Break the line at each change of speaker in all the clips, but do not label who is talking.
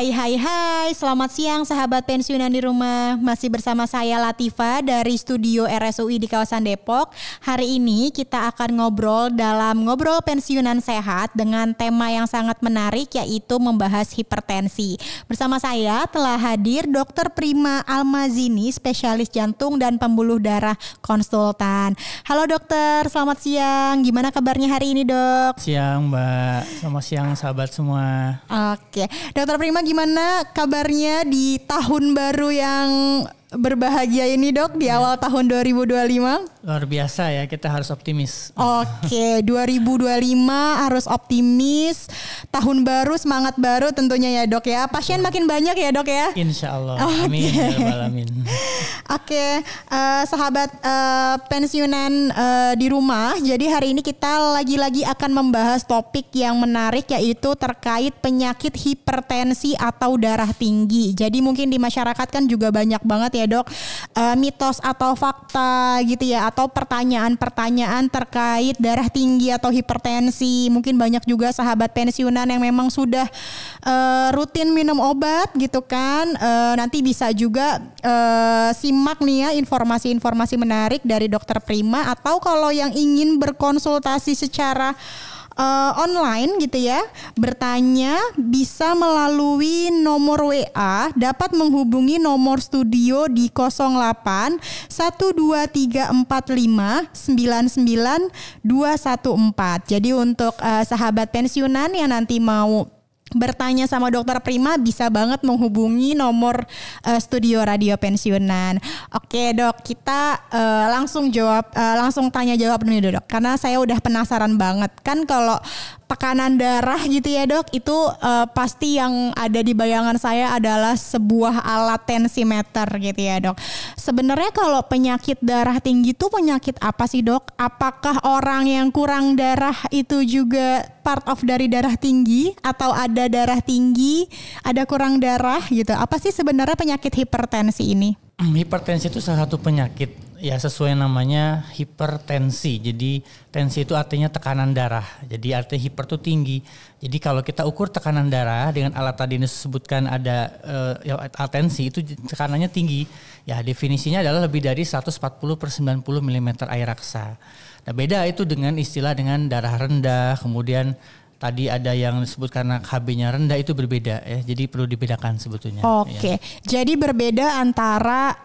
Hai, selamat siang sahabat pensiunan di rumah. Masih bersama saya Latifa dari studio RSUI di kawasan Depok. Hari ini kita akan ngobrol dalam Ngobrol Pensiunan Sehat dengan tema yang sangat menarik, yaitu membahas hipertensi. Bersama saya telah hadir Dr. Prima Almazini, spesialis jantung dan pembuluh darah konsultan. Halo dokter, selamat siang. Gimana kabarnya hari ini dok?
Siang Mbak, selamat siang sahabat semua.
Oke, Dokter Prima gimana kabarnya di tahun baru yang berbahagia ini dok di awal tahun 2025?
Luar biasa ya, kita harus optimis.
Oke, 2025 harus optimis. Tahun baru, semangat baru tentunya ya dok ya. Pasien makin banyak ya dok ya?
Insya Allah, amin. Amin.
Oke, sahabat pensiunan di rumah. Jadi hari ini kita lagi-lagi akan membahas topik yang menarik, yaitu terkait penyakit hipertensi atau darah tinggi. Jadi mungkin di masyarakat kan juga banyak banget ya dok, mitos atau fakta gitu ya, atau pertanyaan-pertanyaan terkait darah tinggi atau hipertensi. Mungkin banyak juga sahabat pensiunan yang memang sudah rutin minum obat gitu kan. Nanti bisa juga simak nih ya informasi-informasi menarik dari Dokter Prima, atau kalau yang ingin berkonsultasi secara online gitu ya, bertanya bisa melalui nomor WA, dapat menghubungi nomor studio di 08 12345 99 214. Jadi untuk sahabat pensiunan yang nanti mau bertanya sama Dokter Prima bisa banget menghubungi nomor studio radio pensiunan. Oke dok, kita langsung tanya jawab nih dok, karena saya udah penasaran banget kan kalau tekanan darah gitu ya dok, itu pasti yang ada di bayangan saya adalah sebuah alat tensimeter gitu ya dok. Sebenarnya kalau penyakit darah tinggi itu penyakit apa sih dok? Apakah orang yang kurang darah itu juga part of dari darah tinggi, atau ada darah tinggi, ada kurang darah gitu? Apa sih sebenarnya penyakit hipertensi ini?
Hipertensi itu salah satu penyakit ya, sesuai namanya hipertensi. Jadi tensi itu artinya tekanan darah. Jadi artinya hiper itu tinggi. Jadi kalau kita ukur tekanan darah dengan alat tadi yang disebutkan ada alat tensi, itu tekanannya tinggi. Ya definisinya adalah lebih dari 140/90 mm air raksa. Nah beda itu dengan istilah dengan darah rendah, kemudian tadi ada yang disebut karena HB-nya rendah, itu berbeda ya. Jadi perlu dibedakan sebetulnya.
Oke.
Ya.
Jadi berbeda antara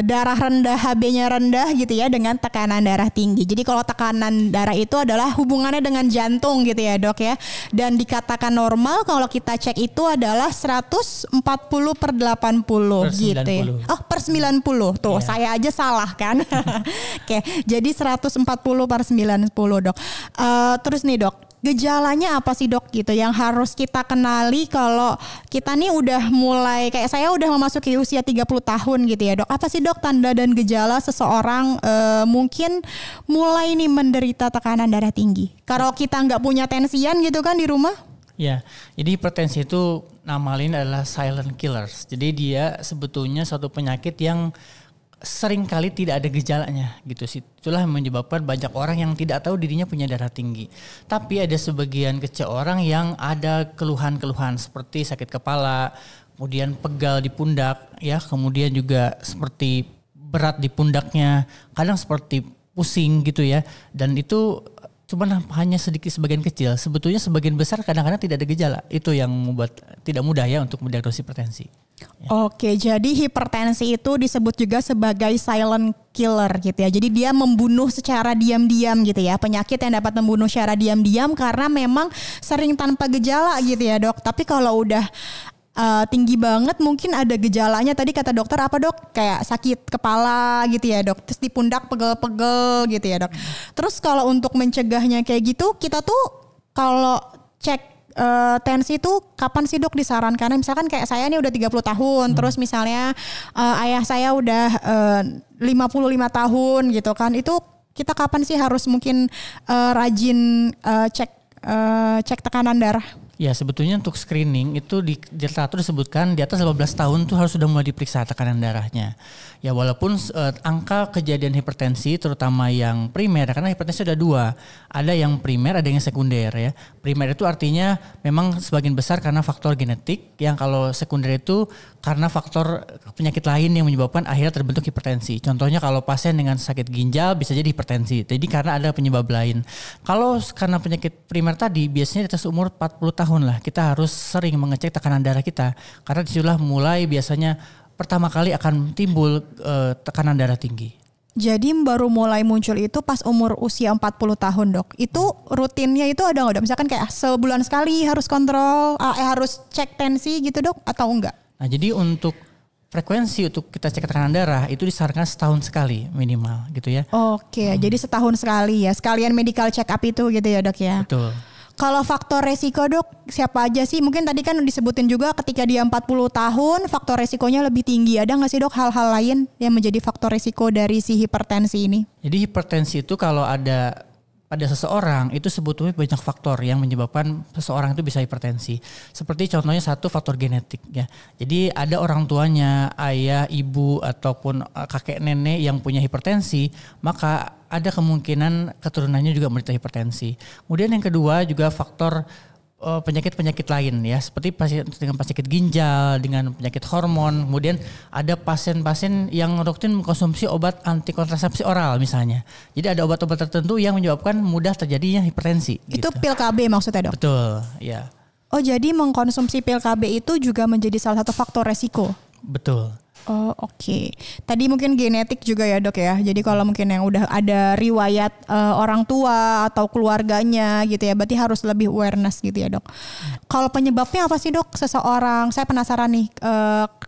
darah rendah, HB-nya rendah gitu ya, dengan tekanan darah tinggi. Jadi kalau tekanan darah itu adalah hubungannya dengan jantung gitu ya dok ya. Dan dikatakan normal kalau kita cek itu adalah 140/80 gitu ya. Oh per 90 tuh, saya aja salah kan. Oke. Jadi 140/90 dok. Terus nih dok, gejalanya apa sih dok gitu yang harus kita kenali kalau kita nih udah mulai, kayak saya udah memasuki usia 30 tahun gitu ya dok. Apa sih dok tanda dan gejala seseorang mungkin mulai nih menderita tekanan darah tinggi? Kalau kita nggak punya tensian gitu kan di rumah?
Ya, jadi hipertensi itu nama lain adalah silent killers. Jadi dia sebetulnya suatu penyakit yang sering kali tidak ada gejalanya gitu sih. Itulah yang menyebabkan banyak orang yang tidak tahu dirinya punya darah tinggi. Tapi ada sebagian kecil orang yang ada keluhan-keluhan seperti sakit kepala, kemudian pegal di pundak ya, kemudian juga seperti berat di pundaknya, kadang seperti pusing gitu ya. Dan itu cuma hanya sedikit sebagian kecil. Sebetulnya sebagian besar kadang-kadang tidak ada gejala. Itu yang membuat tidak mudah ya untuk mendiagnosis hipertensi. Ya.
Oke, jadi hipertensi itu disebut juga sebagai silent killer gitu ya. Jadi dia membunuh secara diam-diam gitu ya. Penyakit yang dapat membunuh secara diam-diam karena memang sering tanpa gejala gitu ya dok. Tapi kalau udah tinggi banget mungkin ada gejalanya. Tadi kata dokter apa dok? Kayak sakit kepala gitu ya dok. Terus di pundak pegel-pegel gitu ya dok. Terus kalau untuk mencegahnya kayak gitu, kita tuh kalau cek tensi itu kapan sih dok disarankan? Misalkan kayak saya nih udah 30 tahun, terus misalnya ayah saya udah 55 tahun gitu kan. Itu kita kapan sih harus mungkin rajin cek tekanan darah?
Ya sebetulnya untuk screening itu di literatur disebutkan di atas 18 tahun tuh harus sudah mulai diperiksa tekanan darahnya. Ya walaupun angka kejadian hipertensi terutama yang primer, karena hipertensi ada dua. Ada yang primer, ada yang sekunder ya. Primer itu artinya memang sebagian besar karena faktor genetik, yang kalau sekunder itu karena faktor penyakit lain yang menyebabkan akhirnya terbentuk hipertensi. Contohnya kalau pasien dengan sakit ginjal bisa jadi hipertensi. Jadi karena ada penyebab lain. Kalau karena penyakit primer tadi biasanya di atas umur 40 tahun lah kita harus sering mengecek tekanan darah kita, karena disitulah mulai biasanya pertama kali akan timbul tekanan darah tinggi.
Jadi baru mulai muncul itu pas umur usia 40 tahun dok. Itu rutinnya itu ada nggak dok? Misalkan kayak sebulan sekali harus kontrol, harus cek tensi gitu dok atau enggak?
Nah jadi untuk frekuensi untuk kita cek tekanan darah itu disarankan setahun sekali minimal gitu ya.
Oke, jadi setahun sekali ya. Sekalian medical check up itu gitu ya dok ya.
Betul.
Kalau faktor resiko dok, siapa aja sih? Mungkin tadi kan disebutin juga ketika dia 40 tahun, faktor resikonya lebih tinggi. Ada nggak sih dok hal-hal lain yang menjadi faktor resiko dari si hipertensi ini?
Jadi hipertensi itu kalau ada pada seseorang itu sebetulnya banyak faktor yang menyebabkan seseorang itu bisa hipertensi. Seperti contohnya satu faktor genetik ya. Jadi ada orang tuanya, ayah, ibu ataupun kakek nenek yang punya hipertensi, maka ada kemungkinan keturunannya juga menderita hipertensi. Kemudian yang kedua juga faktor penyakit-penyakit lain ya, seperti pasien dengan penyakit ginjal, dengan penyakit hormon. Kemudian ada pasien-pasien yang rutin mengkonsumsi obat anti kontrasepsi oral misalnya. Jadi ada obat-obat tertentu yang menyebabkan mudah terjadinya hipertensi.
Itu
gitu.
pil KB maksudnya dok?
Betul, ya.
Oh jadi mengkonsumsi pil KB itu juga menjadi salah satu faktor resiko?
Betul.
Oh oke. Tadi mungkin genetik juga ya dok ya. Jadi kalau mungkin yang udah ada riwayat orang tua atau keluarganya gitu ya, berarti harus lebih awareness gitu ya dok. Kalau penyebabnya apa sih dok? Seseorang, saya penasaran nih,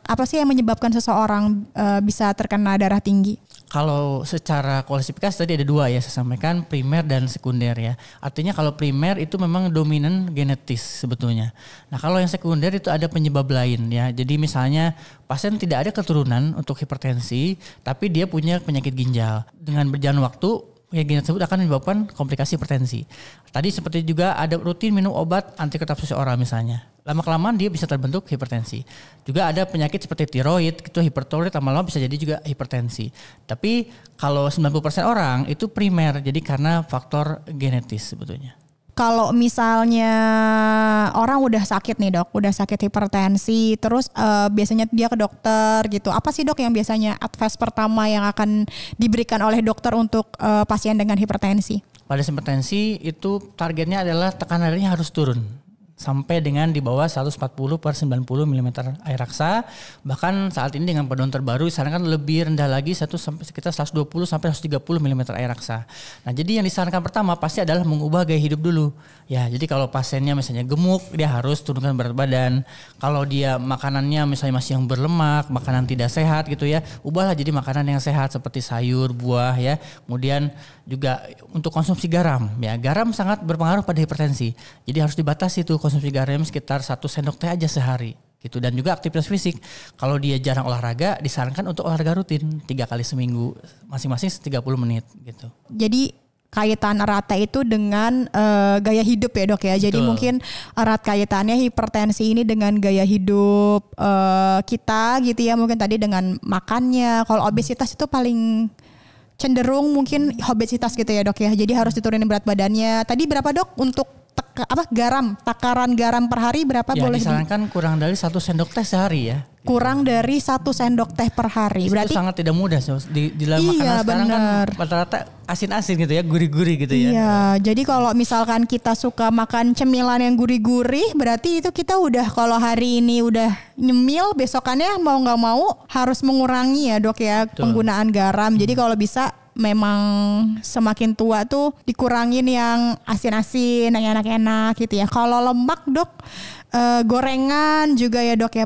apa sih yang menyebabkan seseorang bisa terkena darah tinggi?
Kalau secara klasifikasi tadi ada dua ya, saya sampaikan primer dan sekunder ya. Artinya kalau primer itu memang dominan genetis sebetulnya. Nah kalau yang sekunder itu ada penyebab lain ya. Jadi misalnya pasien tidak ada keturunan untuk hipertensi, tapi dia punya penyakit ginjal. Dengan berjalan waktu, penyakit ginjal tersebut akan menyebabkan komplikasi hipertensi. Tadi seperti juga ada rutin minum obat anti kontrasepsi oral misalnya. Lama-kelamaan dia bisa terbentuk hipertensi. Juga ada penyakit seperti tiroid, itu hipertiroid lama-lama bisa jadi juga hipertensi. Tapi kalau 90% orang itu primer, jadi karena faktor genetis sebetulnya.
Kalau misalnya orang udah sakit nih dok, udah sakit hipertensi, terus biasanya dia ke dokter gitu. Apa sih dok yang biasanya advice pertama yang akan diberikan oleh dokter untuk pasien dengan hipertensi? Pada
hipertensi itu targetnya adalah tekanan darahnya harus turun sampai dengan di bawah 140/90 mm air raksa. Bahkan saat ini dengan panduan terbaru disarankan lebih rendah lagi sampai sekitar 120/130 mm air raksa. Nah jadi yang disarankan pertama pasti adalah mengubah gaya hidup dulu. Ya jadi kalau pasiennya misalnya gemuk, dia harus turunkan berat badan. Kalau dia makanannya misalnya masih yang berlemak, makanan tidak sehat gitu ya, ubahlah jadi makanan yang sehat seperti sayur, buah ya. Kemudian juga untuk konsumsi garam ya, garam sangat berpengaruh pada hipertensi. Jadi harus dibatasi tuh konsumsi garam sekitar 1 sendok teh aja sehari gitu. Dan juga aktivitas fisik, kalau dia jarang olahraga disarankan untuk olahraga rutin 3 kali seminggu, masing-masing 30 menit gitu.
Jadi kaitan eratnya itu dengan gaya hidup ya dok ya. Jadi mungkin erat kaitannya hipertensi ini dengan gaya hidup kita gitu ya. Mungkin tadi dengan makannya. Kalau obesitas itu paling cenderung mungkin obesitas gitu ya dok ya. Jadi harus diturunin berat badannya. Tadi berapa dok untuk takaran garam per hari berapa
ya,
boleh?
Disarankan kurang dari 1 sendok teh sehari ya.
Kurang dari 1 sendok teh per hari.
Itu berarti sangat tidak mudah di dalam makanan sekarang kan rata-rata asin-asin gitu ya, gurih-gurih gitu ya.
Iya, jadi kalau misalkan kita suka makan cemilan yang gurih-gurih, berarti itu kita udah kalau hari ini udah nyemil, besokannya mau nggak mau harus mengurangi ya dok ya. Betul. Penggunaan garam. Jadi kalau bisa memang semakin tua tuh dikurangin yang asin-asin, yang enak-enak gitu ya. Kalau lemak dok, gorengan juga ya dok ya.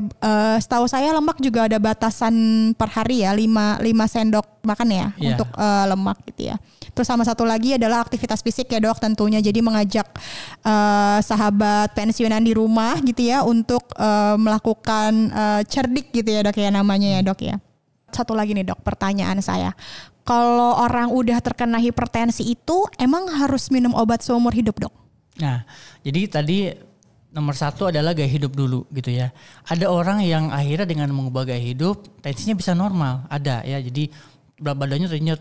Setahu saya lemak juga ada batasan per hari ya, 5 sendok makan ya untuk lemak gitu ya. Terus sama satu lagi adalah aktivitas fisik ya dok tentunya. Jadi mengajak sahabat pensiunan di rumah gitu ya untuk melakukan cerdik gitu ya dok ya namanya ya dok ya. Satu lagi nih dok, pertanyaan saya. Kalau orang udah terkena hipertensi itu emang harus minum obat seumur hidup dok?
Nah, jadi tadi nomor satu adalah gaya hidup dulu gitu ya. Ada orang yang akhirnya dengan mengubah gaya hidup tensinya bisa normal, ada ya. Jadi berat badannya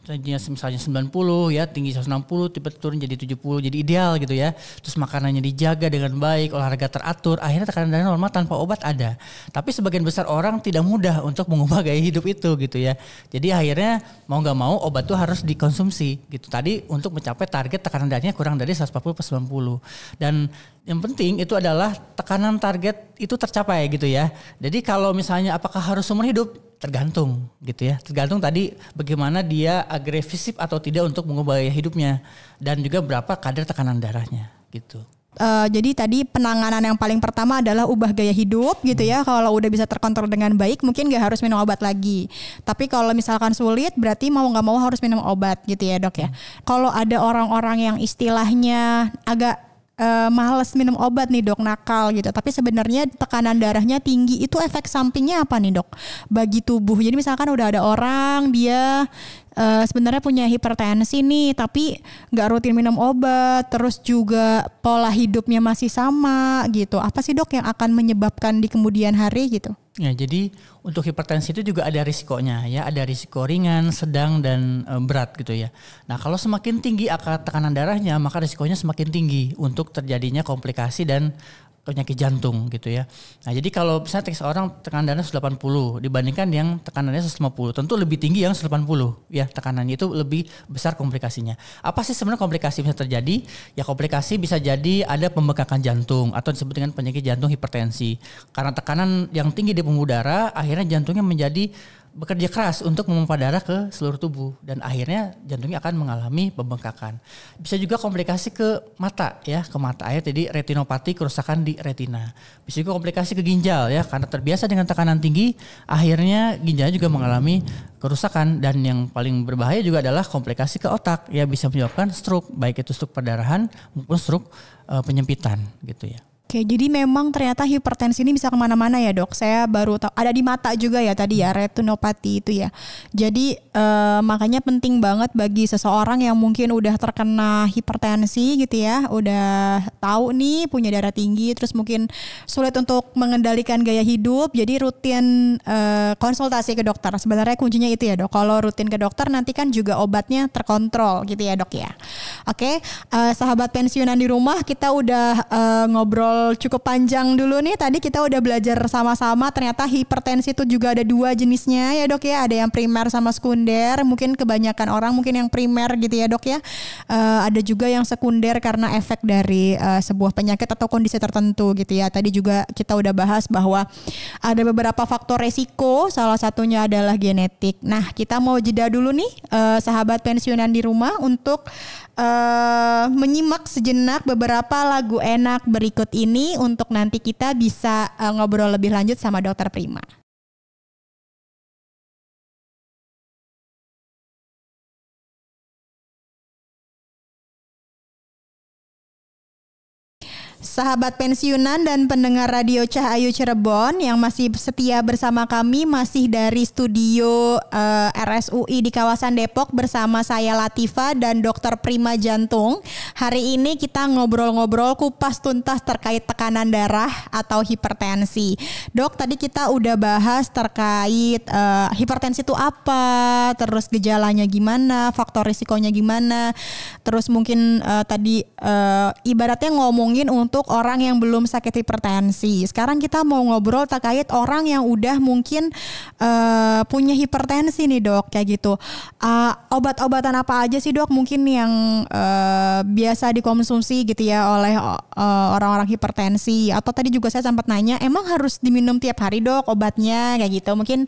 tadinya misalnya 90 ya, tinggi 160 tiba turun jadi 70, jadi ideal gitu ya. Terus makanannya dijaga dengan baik, olahraga teratur, akhirnya tekanan darah normal tanpa obat ada. Tapi sebagian besar orang tidak mudah untuk mengubah gaya hidup itu gitu ya. Jadi akhirnya mau gak mau obat tuh harus dikonsumsi gitu. Tadi untuk mencapai target tekanan darahnya kurang dari 140/90. Dan yang penting itu adalah tekanan target itu tercapai gitu ya. Jadi kalau misalnya apakah harus seumur hidup? Tergantung gitu ya. Tergantung tadi bagaimana dia agresif atau tidak untuk mengubah gaya hidupnya. Dan juga berapa kadar tekanan darahnya gitu.
Jadi tadi penanganan yang paling pertama adalah ubah gaya hidup gitu ya. Kalau udah bisa terkontrol dengan baik mungkin gak harus minum obat lagi. Tapi kalau misalkan sulit berarti mau gak mau harus minum obat gitu ya dok ya. Kalau ada orang-orang yang istilahnya agak males minum obat nih dok, nakal gitu. Tapi sebenarnya tekanan darahnya tinggi, itu efek sampingnya apa nih dok bagi tubuh? Jadi misalkan udah ada orang dia sebenarnya punya hipertensi nih, tapi nggak rutin minum obat, terus juga pola hidupnya masih sama gitu. Apa sih dok yang akan menyebabkan di kemudian hari gitu?
Ya, jadi untuk hipertensi itu juga ada risikonya ya, ada risiko ringan, sedang dan berat gitu ya. Nah, kalau semakin tinggi angka tekanan darahnya, maka risikonya semakin tinggi untuk terjadinya komplikasi dan penyakit jantung gitu ya. Nah, jadi kalau misalnya seorang tekanan darah 180 dibandingkan yang tekanannya 150, tentu lebih tinggi yang 180 ya, tekanannya itu lebih besar komplikasinya. Apa sih sebenarnya komplikasi bisa terjadi? Ya, komplikasi bisa jadi ada pembengkakan jantung atau disebut dengan penyakit jantung hipertensi. Karena tekanan yang tinggi di pembuluh darah, akhirnya jantungnya menjadi bekerja keras untuk memompa darah ke seluruh tubuh dan akhirnya jantungnya akan mengalami pembengkakan. Bisa juga komplikasi ke mata ya, ke mata air, jadi retinopati, kerusakan di retina. Bisa juga komplikasi ke ginjal ya, karena terbiasa dengan tekanan tinggi, akhirnya ginjalnya juga mengalami kerusakan. Dan yang paling berbahaya juga adalah komplikasi ke otak ya, bisa menyebabkan stroke, baik itu stroke perdarahan maupun stroke penyempitan gitu ya.
Oke, jadi memang ternyata hipertensi ini bisa kemana-mana ya dok. Saya baru tahu ada di mata juga ya tadi ya, retinopati itu ya. Jadi makanya penting banget bagi seseorang yang mungkin udah terkena hipertensi gitu ya, udah tahu nih punya darah tinggi, terus mungkin sulit untuk mengendalikan gaya hidup. Jadi rutin konsultasi ke dokter. Sebenarnya kuncinya itu ya dok. Kalau rutin ke dokter nanti kan juga obatnya terkontrol gitu ya dok ya. Oke, sahabat pensiunan di rumah, kita udah ngobrol cukup panjang dulu nih. Tadi kita udah belajar sama-sama ternyata hipertensi itu juga ada dua jenisnya ya dok ya. Ada yang primer sama sekunder. Mungkin kebanyakan orang mungkin yang primer gitu ya dok ya. Ada juga yang sekunder karena efek dari sebuah penyakit atau kondisi tertentu gitu ya. Tadi juga kita udah bahas bahwa ada beberapa faktor resiko. Salah satunya adalah genetik. Nah, kita mau jeda dulu nih sahabat pensiunan di rumah untuk menyimak sejenak beberapa lagu enak berikut ini untuk nanti kita bisa ngobrol lebih lanjut sama Dokter Prima. Sahabat pensiunan dan pendengar Radio Cahayu Cirebon yang masih setia bersama kami, masih dari studio RSUI di kawasan Depok bersama saya Latifa dan Dokter Prima Jantung. Hari ini kita ngobrol-ngobrol kupas tuntas terkait tekanan darah atau hipertensi. Dok, tadi kita udah bahas terkait hipertensi itu apa, terus gejalanya gimana, faktor risikonya gimana, terus mungkin tadi ibaratnya ngomongin untuk orang yang belum sakit hipertensi. Sekarang kita mau ngobrol terkait orang yang udah mungkin punya hipertensi nih dok, kayak gitu. Obat-obatan apa aja sih dok mungkin yang biasa dikonsumsi gitu ya oleh orang-orang hipertensi? Atau tadi juga saya sempat nanya, emang harus diminum tiap hari dok obatnya kayak gitu? Mungkin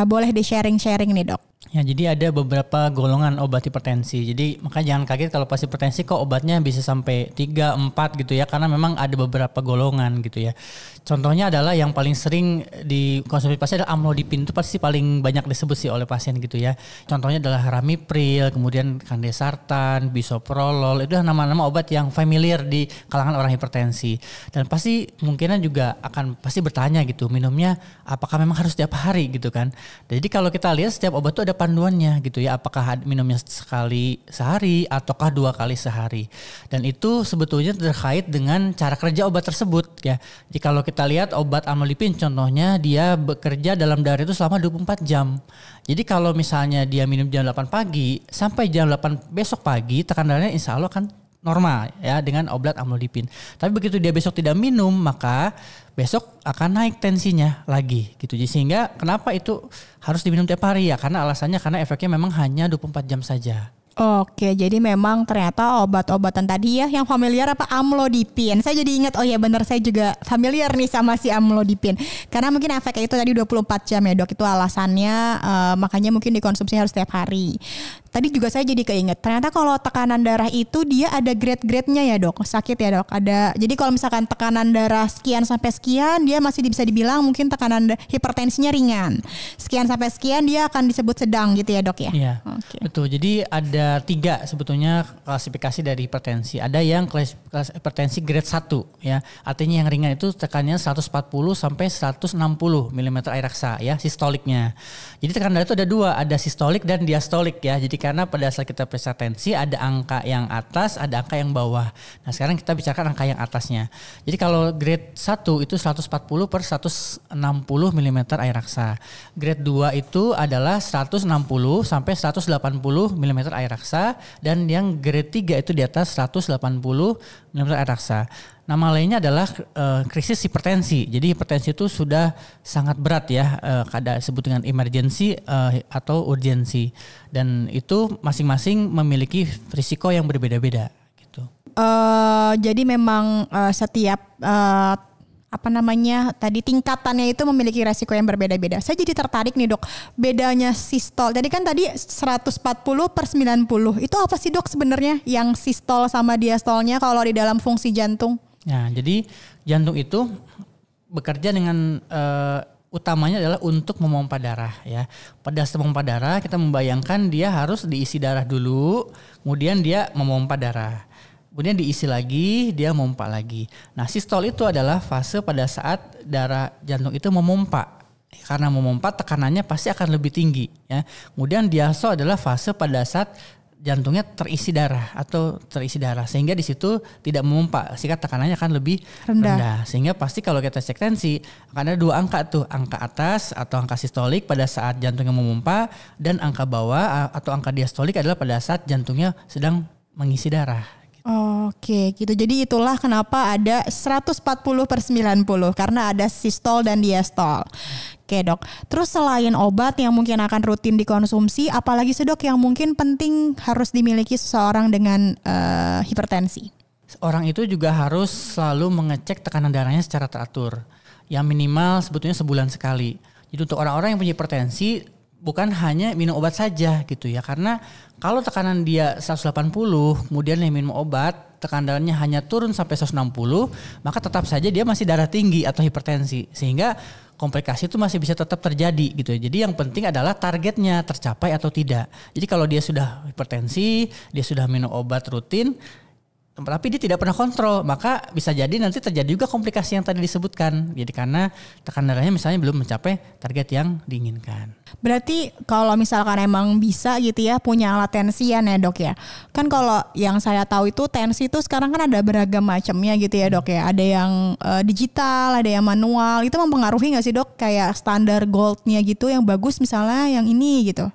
boleh di sharing-sharing nih dok.
Ya, jadi ada beberapa golongan obat hipertensi. Jadi makanya jangan kaget kalau pas hipertensi kok obatnya bisa sampai 3, 4 gitu ya. Karena memang ada beberapa golongan gitu ya. Contohnya adalah yang paling sering dikonsumsi pasien adalah amlodipin. Itu pasti paling banyak disebut sih oleh pasien gitu ya. Contohnya adalah ramipril, kemudian kandesartan, bisoprolol. Itu nama-nama obat yang familiar di kalangan orang hipertensi. Dan pasti kemungkinan juga akan pasti bertanya gitu, minumnya apakah memang harus setiap hari gitu kan. Jadi kalau kita lihat setiap obat itu ada ada panduannya gitu ya, apakah minumnya sekali sehari ataukah 2 kali sehari. Dan itu sebetulnya terkait dengan cara kerja obat tersebut ya. Jadi kalau kita lihat obat amlodipin contohnya dia bekerja dalam darah itu selama 24 jam. Jadi kalau misalnya dia minum jam 8 pagi sampai jam 8 besok pagi, tekanan darahnya insya Allah kan normal ya dengan obat amlodipin. Tapi begitu dia besok tidak minum, maka besok akan naik tensinya lagi gitu. Jadi sehingga kenapa itu harus diminum tiap hari ya? Karena alasannya karena efeknya memang hanya 24 jam saja.
Oke, jadi memang ternyata obat-obatan tadi ya yang familiar apa amlodipin. Saya jadi ingat, oh ya benar, saya juga familiar nih sama si amlodipin. Karena mungkin efeknya itu tadi 24 jam ya dok, itu alasannya makanya mungkin dikonsumsi harus setiap hari. Tadi juga saya jadi keinget, ternyata kalau tekanan darah itu dia ada grade-grade-nya ya dok, sakit ya dok. Ada, jadi kalau misalkan tekanan darah sekian sampai sekian, dia masih bisa dibilang mungkin tekanan hipertensinya ringan. Sekian sampai sekian dia akan disebut sedang gitu ya dok ya.
Iya, betul. Jadi ada 3 sebetulnya klasifikasi dari hipertensi. Ada yang hipertensi grade 1 ya, artinya yang ringan itu tekanannya 140 sampai 160 mm air raksa ya, sistoliknya. Jadi tekanan darah itu ada 2, ada sistolik dan diastolik ya. Jadi karena pada saat kita periksa tensi ada angka yang atas, ada angka yang bawah. Nah sekarang kita bicarakan angka yang atasnya. Jadi kalau grade 1 itu 140 per 160 mm air raksa. Grade 2 itu adalah 160 sampai 180 mm air raksa. Dan yang grade 3 itu di atas 180 mm air raksa. Nama lainnya adalah krisis hipertensi. Jadi hipertensi itu sudah sangat berat ya, ada disebut dengan emergency atau urgensi. Dan itu masing-masing memiliki risiko yang berbeda-beda gitu.
Jadi memang setiap tadi tingkatannya itu memiliki resiko yang berbeda-beda. Saya jadi tertarik nih dok, bedanya sistol. Jadi kan tadi 140 per 90. Itu apa sih dok sebenarnya yang sistol sama diastolnya kalau di dalam fungsi jantung?
Nah, jadi jantung itu bekerja dengan utamanya adalah untuk memompa darah ya. Pada saat memompa darah kita membayangkan dia harus diisi darah dulu, kemudian dia memompa darah. Kemudian diisi lagi, dia memompa lagi. Nah, sistol itu adalah fase pada saat darah jantung itu memompa. Karena memompa tekanannya pasti akan lebih tinggi ya. Kemudian diastol adalah fase pada saat jantungnya terisi darah sehingga di situ tidak memompa sehingga tekanannya akan lebih rendah. Sehingga pasti kalau kita cek tensi akan ada 2 angka tuh, angka atas atau angka sistolik pada saat jantungnya memompa dan angka bawah atau angka diastolik adalah pada saat jantungnya sedang mengisi darah.
Oke gitu, jadi itulah kenapa ada 140 per 90 karena ada sistol dan diastol. Oke dok, terus selain obat yang mungkin akan rutin dikonsumsi, apalagi sih dok yang mungkin penting harus dimiliki seseorang dengan hipertensi?
Orang itu juga harus selalu mengecek tekanan darahnya secara teratur, yang minimal sebetulnya sebulan sekali. Jadi untuk orang-orang yang punya hipertensi bukan hanya minum obat saja gitu ya, karena kalau tekanan dia 180 kemudian dia minum obat tekanan darahnya hanya turun sampai 160, maka tetap saja dia masih darah tinggi atau hipertensi sehingga komplikasi itu masih bisa tetap terjadi gitu ya. Jadi yang penting adalah targetnya tercapai atau tidak. Jadi kalau dia sudah hipertensi, dia sudah minum obat rutin tapi dia tidak pernah kontrol, maka bisa jadi nanti terjadi juga komplikasi yang tadi disebutkan. Jadi karena tekanan darahnya misalnya belum mencapai target yang diinginkan.
Berarti kalau misalkan emang bisa gitu ya punya alat tensian ya dok ya. Kan kalau yang saya tahu itu tensi itu sekarang kan ada beragam macamnya gitu ya dok ya. Ada yang digital, ada yang manual. Itu mempengaruhi gak sih dok kayak standar goldnya gitu yang bagus misalnya yang ini gitu?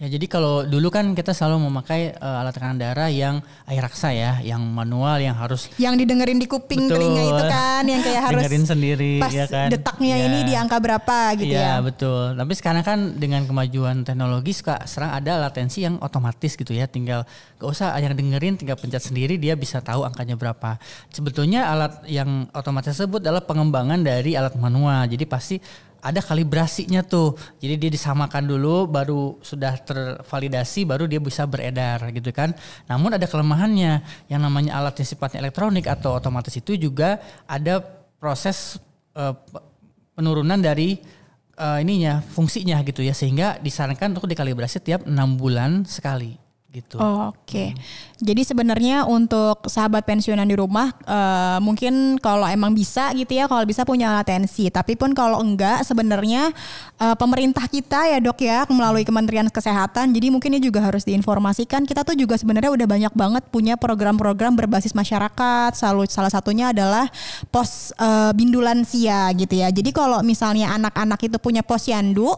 Ya jadi kalau dulu kan kita selalu memakai alat tekanan darah yang air raksa ya, yang manual yang harus
yang didengerin di kuping telinga itu kan, yang kayak harus
dengerin sendiri
pas
ya kan.
Detaknya ya. Ini di angka berapa gitu ya.
Iya betul. Tapi sekarang kan dengan kemajuan teknologi sekarang ada latensi yang otomatis gitu ya, tinggal gak usah yang dengerin, tinggal pencet sendiri dia bisa tahu angkanya berapa. Sebetulnya alat yang otomatis tersebut adalah pengembangan dari alat manual. Jadi pasti ada kalibrasinya tuh. Jadi dia disamakan dulu baru sudah tervalidasi baru dia bisa beredar gitu kan. Namun ada kelemahannya. Yang namanya alat yang sifatnya elektronik atau otomatis itu juga ada proses penurunan dari fungsinya gitu ya. Sehingga disarankan untuk dikalibrasi tiap 6 bulan sekali gitu.
Oke. Jadi sebenarnya untuk sahabat pensiunan di rumah mungkin kalau emang bisa gitu ya, kalau bisa punya alat tensi. Tapi pun kalau enggak sebenarnya pemerintah kita ya dok ya melalui Kementerian Kesehatan. Jadi mungkin ini juga harus diinformasikan. Kita tuh juga sebenarnya udah banyak banget punya program-program berbasis masyarakat. Salah satunya adalah pos bindu lansia gitu ya. Jadi kalau misalnya anak-anak itu punya posyandu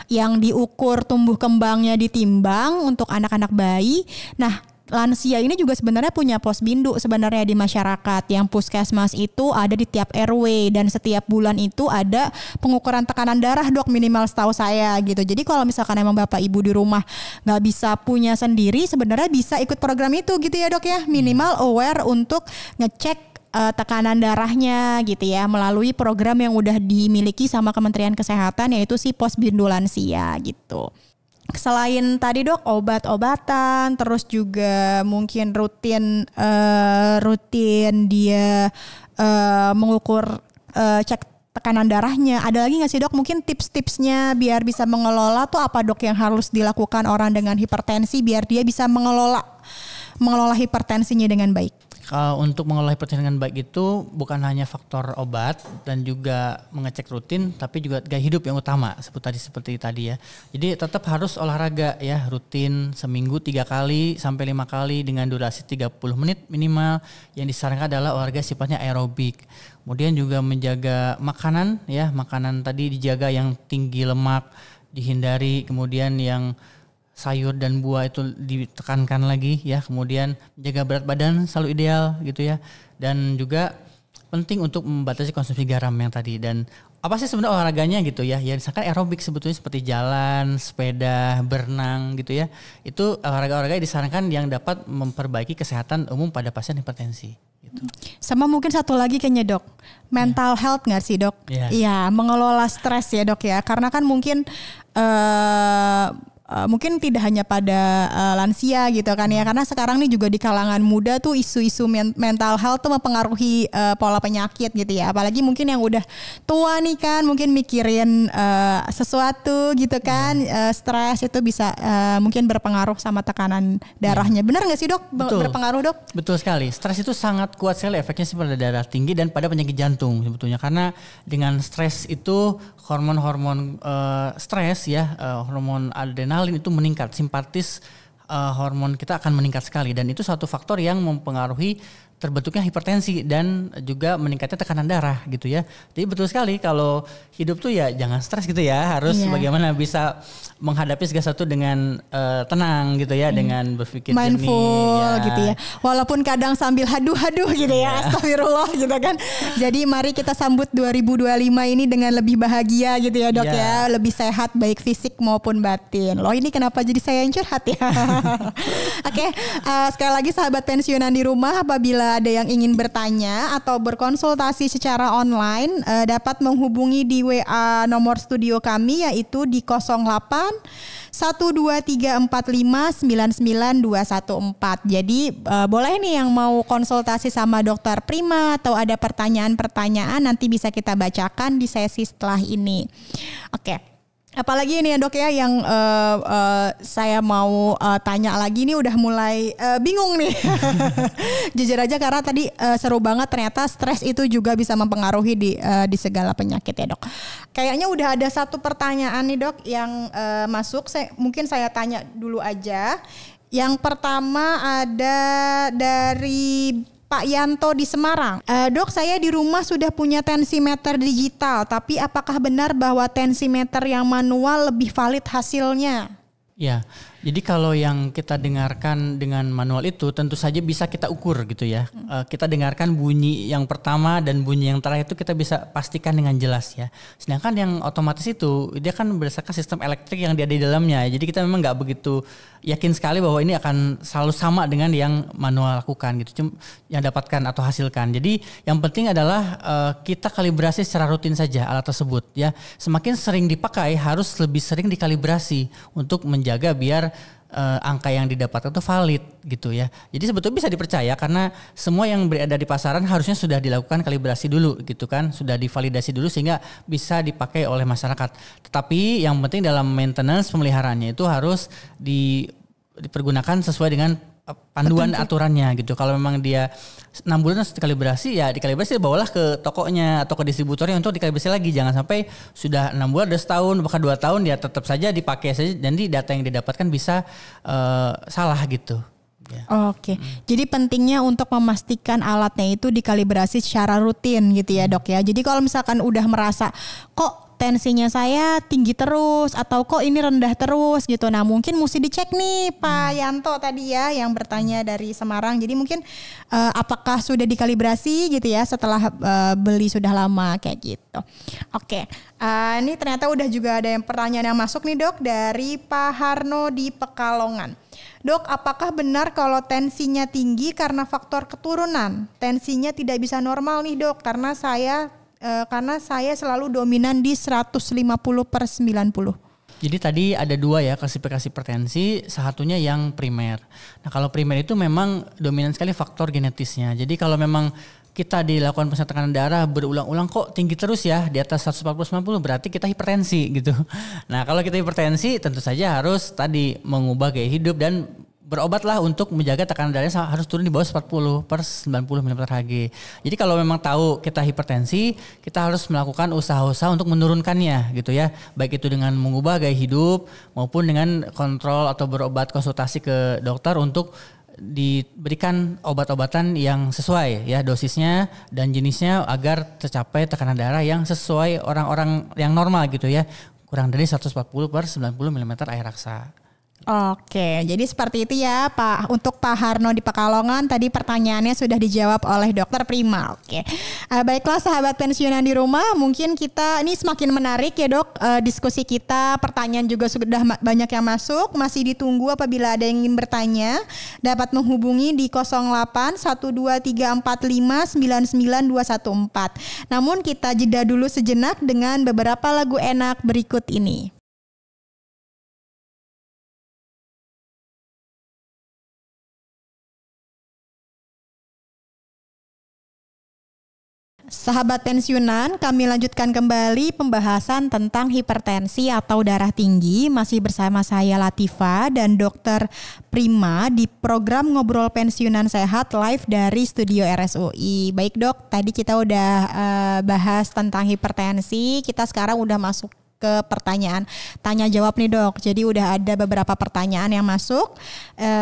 yang diukur tumbuh kembangnya ditimbang untuk anak-anak bayi. Nah, lansia ini juga sebenarnya punya pos bindu sebenarnya di masyarakat yang puskesmas itu ada di tiap RW dan setiap bulan itu ada pengukuran tekanan darah dok minimal setahu saya gitu. Jadi kalau misalkan emang bapak ibu di rumah nggak bisa punya sendiri sebenarnya bisa ikut program itu gitu ya dok ya, minimal aware untuk ngecek tekanan darahnya gitu ya melalui program yang udah dimiliki sama Kementerian Kesehatan yaitu si pos bindu lansia gitu. Selain tadi dok obat-obatan, terus juga mungkin rutin dia mengukur cek tekanan darahnya. Ada lagi nggak sih dok? Mungkin tips-tipsnya biar bisa mengelola tuh apa dok yang harus dilakukan orang dengan hipertensi biar dia bisa mengelola hipertensinya dengan baik?
Untuk mengelola hipertensi dengan baik itu bukan hanya faktor obat dan juga mengecek rutin, tapi juga gaya hidup yang utama seperti tadi ya. Jadi tetap harus olahraga ya, rutin seminggu 3 kali sampai 5 kali dengan durasi 30 menit minimal. Yang disarankan adalah olahraga sifatnya aerobik. Kemudian juga menjaga makanan ya, makanan tadi dijaga yang tinggi lemak dihindari, kemudian yang sayur dan buah itu ditekankan lagi ya, kemudian menjaga berat badan selalu ideal gitu ya, dan juga penting untuk membatasi konsumsi garam yang tadi. Dan apa sih sebenarnya olahraganya gitu ya, ya misalkan aerobik sebetulnya seperti jalan, sepeda, berenang gitu ya, itu olahraga-olahraga disarankan yang dapat memperbaiki kesehatan umum pada pasien hipertensi gitu.
Sama mungkin satu lagi kayaknya dok, mental health nggak sih dok? Iya, mengelola stres ya dok ya, karena kan mungkin mungkin tidak hanya pada lansia gitu kan ya, karena sekarang nih juga di kalangan muda tuh isu-isu mental health tuh mempengaruhi pola penyakit gitu ya, apalagi mungkin yang udah tua nih kan mungkin mikirin sesuatu gitu kan, stres itu bisa mungkin berpengaruh sama tekanan darahnya. Benar nggak sih dok? Berpengaruh dok?
Betul sekali, stres itu sangat kuat sekali efeknya sih pada darah tinggi dan pada penyakit jantung sebetulnya, karena dengan stres itu hormon-hormon stres ya, hormon adrenalin itu meningkat, simpatis hormon kita akan meningkat sekali, dan itu suatu faktor yang mempengaruhi terbentuknya hipertensi dan juga meningkatnya tekanan darah gitu ya. Jadi betul sekali kalau hidup tuh ya jangan stres gitu ya, harus bagaimana bisa menghadapi segala sesuatu dengan tenang gitu ya, dengan berpikir
mindful
jernih,
gitu ya. Walaupun kadang sambil haduh-haduh gitu ya, astagfirullah gitu kan. Jadi mari kita sambut 2025 ini dengan lebih bahagia gitu ya dok ya, lebih sehat baik fisik maupun batin. Loh ini kenapa jadi saya yang curhat ya? Oke, sekali lagi sahabat pensiunan di rumah, apabila ada yang ingin bertanya atau berkonsultasi secara online dapat menghubungi di WA nomor studio kami yaitu di 08 12345992214. Jadi boleh nih yang mau konsultasi sama Dokter Prima atau ada pertanyaan-pertanyaan nanti bisa kita bacakan di sesi setelah ini. Oke. Apalagi ini ya dok ya yang saya mau tanya lagi, ini udah mulai bingung nih. Jujur aja karena tadi seru banget, ternyata stres itu juga bisa mempengaruhi di segala penyakit ya dok. Kayaknya udah ada satu pertanyaan nih dok yang masuk, mungkin saya tanya dulu aja. Yang pertama ada dari Pak Yanto di Semarang. Dok, saya di rumah sudah punya tensimeter digital, tapi apakah benar bahwa tensimeter yang manual lebih valid hasilnya?
Ya, jadi kalau yang kita dengarkan dengan manual itu tentu saja bisa kita ukur gitu ya. Kita dengarkan bunyi yang pertama dan bunyi yang terakhir itu kita bisa pastikan dengan jelas ya. Sedangkan yang otomatis itu dia kan berdasarkan sistem elektrik yang dia ada di dalamnya. Jadi kita memang nggak begitu yakin sekali bahwa ini akan selalu sama dengan yang manual lakukan gitu, cuma yang dapatkan atau hasilkan. Jadi yang penting adalah kita kalibrasi secara rutin saja alat tersebut ya. Semakin sering dipakai harus lebih sering dikalibrasi untuk menjaga biar angka yang didapatkan itu valid gitu ya. Jadi sebetulnya bisa dipercaya karena semua yang berada di pasaran harusnya sudah dilakukan kalibrasi dulu gitu kan, sudah divalidasi dulu sehingga bisa dipakai oleh masyarakat. Tetapi yang penting dalam maintenance pemeliharaannya itu harus dipergunakan sesuai dengan panduan aturannya gitu. Kalau memang dia 6 bulan dikalibrasi, ya dikalibrasi bawalah ke tokonya atau ke distributornya untuk dikalibrasi lagi. Jangan sampai sudah 6 bulan, udah setahun, bahkan 2 tahun dia tetap saja dipakai saja, jadi data yang didapatkan bisa salah gitu. Ya.
Oke, jadi pentingnya untuk memastikan alatnya itu dikalibrasi secara rutin gitu ya dok ya. Jadi kalau misalkan udah merasa kok tensinya saya tinggi terus atau kok ini rendah terus gitu. Nah mungkin mesti dicek nih Pak Yanto tadi ya yang bertanya dari Semarang. Jadi mungkin apakah sudah dikalibrasi gitu ya setelah beli sudah lama kayak gitu. Oke, ini ternyata udah juga ada yang pertanyaan yang masuk nih dok dari Pak Harno di Pekalongan. Dok, apakah benar kalau tensinya tinggi karena faktor keturunan? Tensinya tidak bisa normal nih dok karena saya selalu dominan di 150/90.
Jadi tadi ada 2 ya klasifikasi hipertensi, satunya yang primer. Nah kalau primer itu memang dominan sekali faktor genetisnya. Jadi kalau memang kita dilakukan pemeriksaan tekanan darah berulang-ulang kok tinggi terus ya di atas 140/90 berarti kita hipertensi gitu. Nah kalau kita hipertensi tentu saja harus tadi mengubah gaya hidup dan berobatlah untuk menjaga tekanan darahnya harus turun di bawah 40/90 mmHg. Jadi kalau memang tahu kita hipertensi, kita harus melakukan usaha-usaha untuk menurunkannya gitu ya. Baik itu dengan mengubah gaya hidup maupun dengan kontrol atau berobat konsultasi ke dokter untuk diberikan obat-obatan yang sesuai ya dosisnya dan jenisnya agar tercapai tekanan darah yang sesuai orang-orang yang normal gitu ya. Kurang dari 140/90 mm air raksa.
Oke, jadi seperti itu ya Pak. Untuk Pak Harno di Pekalongan tadi pertanyaannya sudah dijawab oleh Dokter Prima. Oke, baiklah sahabat pensiunan di rumah, mungkin kita ini semakin menarik ya dok diskusi kita. Pertanyaan juga sudah banyak yang masuk. Masih ditunggu apabila ada yang ingin bertanya dapat menghubungi di 081234599214. Namun kita jeda dulu sejenak dengan beberapa lagu enak berikut ini. Sahabat pensiunan, kami lanjutkan kembali pembahasan tentang hipertensi atau darah tinggi. Masih bersama saya Latifa dan Dokter Prima di program Ngobrol Pensiunan Sehat live dari Studio RSUI. Baik dok, tadi kita udah bahas tentang hipertensi. Kita sekarang udah masuk ke pertanyaan tanya jawab nih dok. Jadi udah ada beberapa pertanyaan yang masuk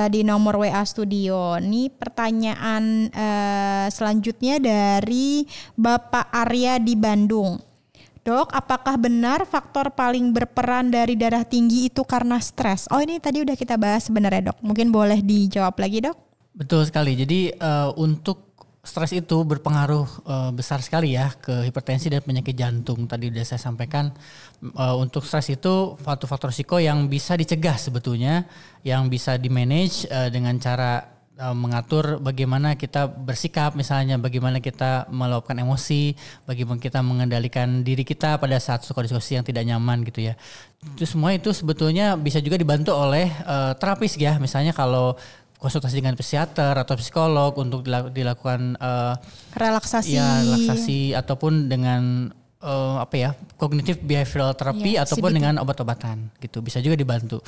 di nomor WA studio. Nih pertanyaan selanjutnya dari Bapak Arya di Bandung. Dok, apakah benar faktor paling berperan dari darah tinggi itu karena stres? Oh ini tadi udah kita bahas sebenarnya dok. Mungkin boleh dijawab lagi dok?
Betul sekali. Jadi untuk stres itu berpengaruh besar sekali ya ke hipertensi dan penyakit jantung. Tadi sudah saya sampaikan untuk stres itu faktor-faktor risiko yang bisa dicegah sebetulnya, yang bisa di-manage dengan cara mengatur bagaimana kita bersikap, misalnya bagaimana kita meluapkan emosi, bagaimana kita mengendalikan diri kita pada saat kondisi yang tidak nyaman gitu ya. Itu semua itu sebetulnya bisa juga dibantu oleh terapis ya, misalnya kalau konsultasi dengan psikiater atau psikolog untuk dilakukan
relaksasi.
Ya, relaksasi ataupun dengan cognitive behavioral therapy ataupun CBT. Dengan obat-obatan gitu. Bisa juga dibantu.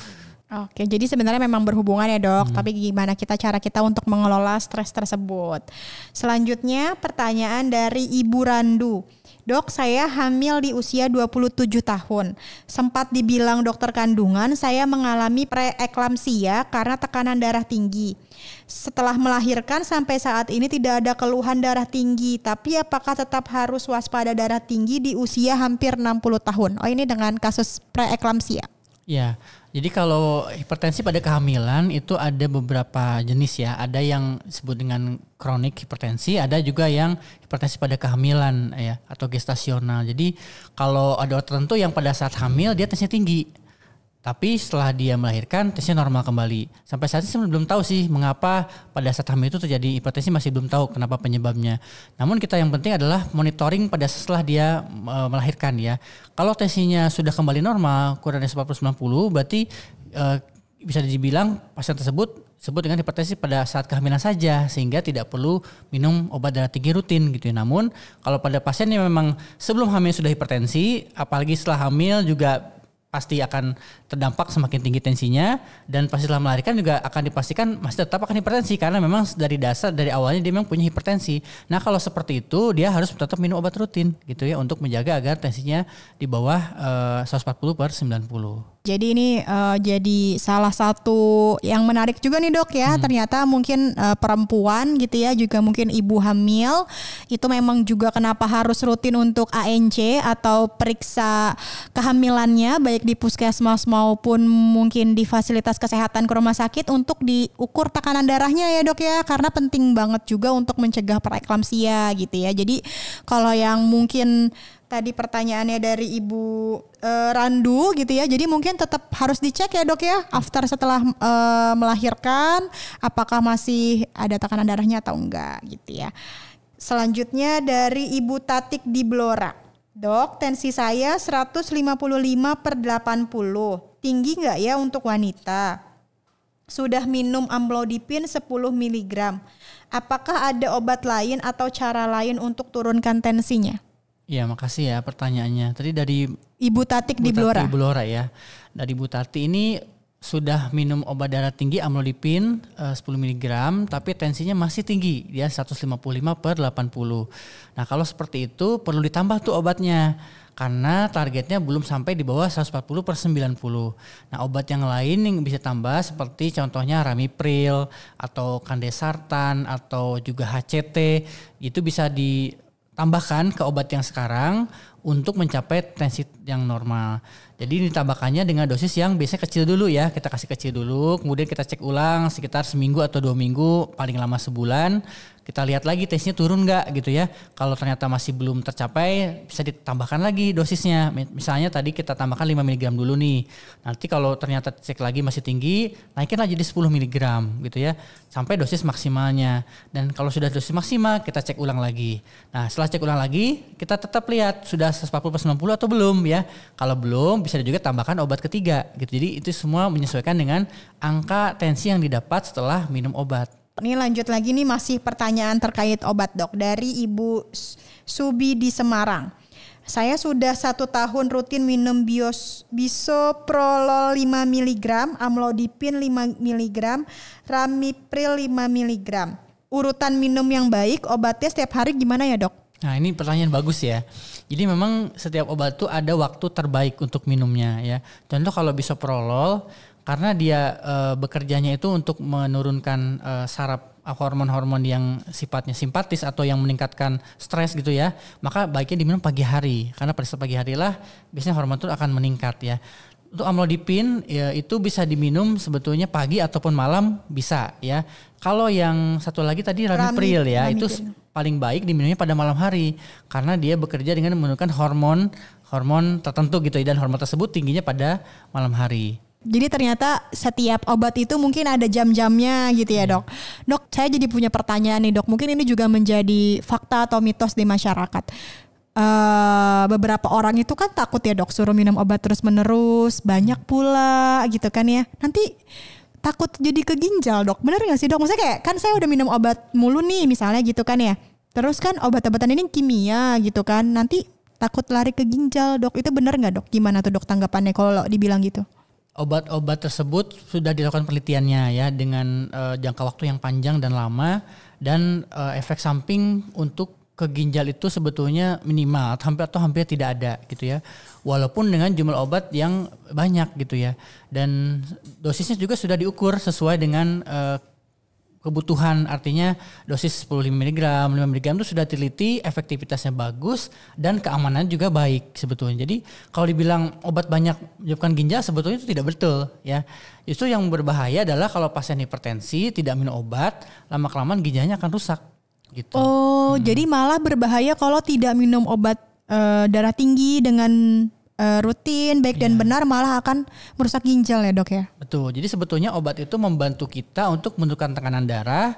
Oke, jadi sebenarnya memang berhubungan ya dok, tapi gimana cara kita untuk mengelola stres tersebut. Selanjutnya pertanyaan dari Ibu Randu. Dok, saya hamil di usia 27 tahun. Sempat dibilang dokter kandungan saya mengalami preeklamsia karena tekanan darah tinggi. Setelah melahirkan sampai saat ini tidak ada keluhan darah tinggi. Tapi apakah tetap harus waspada darah tinggi di usia hampir 60 tahun? Oh ini dengan kasus preeklamsia.
Ya, jadi kalau hipertensi pada kehamilan itu ada beberapa jenis ya. Ada yang disebut dengan kronik hipertensi, ada juga yang hipertensi pada kehamilan ya atau gestasional. Jadi kalau ada orang tertentu yang pada saat hamil dia tensinya tinggi, tapi setelah dia melahirkan tensinya normal kembali. Sampai saat ini saya belum tahu sih mengapa pada saat hamil itu terjadi hipertensi, masih belum tahu kenapa penyebabnya. Namun kita yang penting adalah monitoring pada setelah dia melahirkan ya. Kalau tensinya sudah kembali normal kurang dari 140/90 berarti bisa dibilang pasien tersebut disebut dengan hipertensi pada saat kehamilan saja, sehingga tidak perlu minum obat darah tinggi rutin gitu ya. Namun kalau pada pasien yang memang sebelum hamil sudah hipertensi, apalagi setelah hamil juga pasti akan terdampak semakin tinggi tensinya, dan pas setelah melahirkan juga akan dipastikan masih tetap akan hipertensi karena memang dari awalnya dia memang punya hipertensi. Nah kalau seperti itu dia harus tetap minum obat rutin gitu ya untuk menjaga agar tensinya di bawah 140/90.
Jadi ini jadi salah satu yang menarik juga nih dok ya. Ternyata mungkin perempuan gitu ya, juga mungkin ibu hamil itu memang juga kenapa harus rutin untuk ANC atau periksa kehamilannya baik di puskesmas maupun mungkin di fasilitas kesehatan ke rumah sakit untuk diukur tekanan darahnya ya dok ya. Karena penting banget juga untuk mencegah preeklamsia gitu ya. Jadi kalau yang mungkin tadi pertanyaannya dari Ibu Randu gitu ya. Jadi mungkin tetap harus dicek ya dok ya. After setelah melahirkan apakah masih ada tekanan darahnya atau enggak gitu ya. Selanjutnya dari Ibu Tatik di Blora. Dok, tensi saya 155/80. Tinggi enggak ya untuk wanita? Sudah minum amlodipin 10 mg. Apakah ada obat lain atau cara lain untuk turunkan tensinya?
Ya, makasih ya pertanyaannya. Tadi dari
Ibu Tatik di Blora.
Blora ya. Dari Ibu Tati ini sudah minum obat darah tinggi amlodipin 10 mg tapi tensinya masih tinggi, dia 155/80. Nah, kalau seperti itu perlu ditambah tuh obatnya karena targetnya belum sampai di bawah 140/90. Nah, obat yang lain yang bisa tambah seperti contohnya Ramipril atau Kandesartan atau juga HCT itu bisa ditambahkan ke obat yang sekarang untuk mencapai tensi yang normal. Jadi ditambahkannya dengan dosis yang biasanya kecil dulu ya. Kita kasih kecil dulu, kemudian kita cek ulang sekitar seminggu atau 2 minggu, paling lama sebulan. Kita lihat lagi tensinya turun nggak gitu ya. Kalau ternyata masih belum tercapai, bisa ditambahkan lagi dosisnya. Misalnya tadi kita tambahkan 5 mg dulu nih. Nanti kalau ternyata cek lagi masih tinggi, naikin lagi jadi 10 mg gitu ya. Sampai dosis maksimalnya. Dan kalau sudah dosis maksimal, kita cek ulang lagi. Nah, setelah cek ulang lagi, kita tetap lihat sudah 140/90 atau belum ya. Kalau belum, bisa juga tambahkan obat ketiga gitu. Jadi itu semua menyesuaikan dengan angka tensi yang didapat setelah minum obat.
Ini lanjut lagi nih, masih pertanyaan terkait obat dok dari Ibu Subi di Semarang. Saya sudah 1 tahun rutin minum bisoprolol 5 mg, amlodipin 5 mg, Ramipril 5 mg. Urutan minum yang baik, obatnya setiap hari gimana ya dok?
Nah, ini pertanyaan bagus ya. Jadi memang setiap obat itu ada waktu terbaik untuk minumnya ya. Contoh kalau bisoprolol, karena dia bekerjanya itu untuk menurunkan saraf hormon-hormon yang sifatnya simpatis atau yang meningkatkan stres gitu ya, maka baiknya diminum pagi hari karena pada pagi hari lah biasanya hormon itu akan meningkat ya. Untuk amlodipin ya itu bisa diminum sebetulnya pagi ataupun malam bisa ya. Kalau yang satu lagi tadi Ramipril ya, itu paling baik diminumnya pada malam hari karena dia bekerja dengan menurunkan hormon tertentu gitu ya, dan hormon tersebut tingginya pada malam hari.
Jadi ternyata setiap obat itu mungkin ada jam-jamnya gitu ya dok. Dok, saya jadi punya pertanyaan nih dok. Mungkin ini juga menjadi fakta atau mitos di masyarakat. Beberapa orang itu kan takut ya dok suruh minum obat terus-menerus. Banyak pula gitu kan ya. Nanti takut jadi ke ginjal dok. Bener gak sih dok? Maksudnya kayak kan saya udah minum obat mulu nih misalnya gitu kan ya. Terus kan obat-obatan ini kimia gitu kan. Nanti takut lari ke ginjal dok. Itu bener gak dok? Gimana tuh dok tanggapannya kalau dibilang gitu?
Obat-obat tersebut sudah dilakukan penelitiannya ya dengan jangka waktu yang panjang dan lama, dan efek samping untuk ke ginjal itu sebetulnya minimal hampir tidak ada gitu ya. Walaupun dengan jumlah obat yang banyak gitu ya. Dan dosisnya juga sudah diukur sesuai dengan kebutuhan, artinya dosis 10 mg, 5 mg itu sudah teliti, efektivitasnya bagus dan keamanannya juga baik sebetulnya. Jadi kalau dibilang obat banyak menyebabkan ginjal sebetulnya itu tidak betul ya. Justru yang berbahaya adalah kalau pasien hipertensi tidak minum obat, lama-kelamaan ginjalnya akan rusak gitu.
Oh, jadi malah berbahaya kalau tidak minum obat darah tinggi dengan rutin, baik dan benar, malah akan merusak ginjal ya dok ya?
Betul, jadi sebetulnya obat itu membantu kita untuk menurunkan tekanan darah,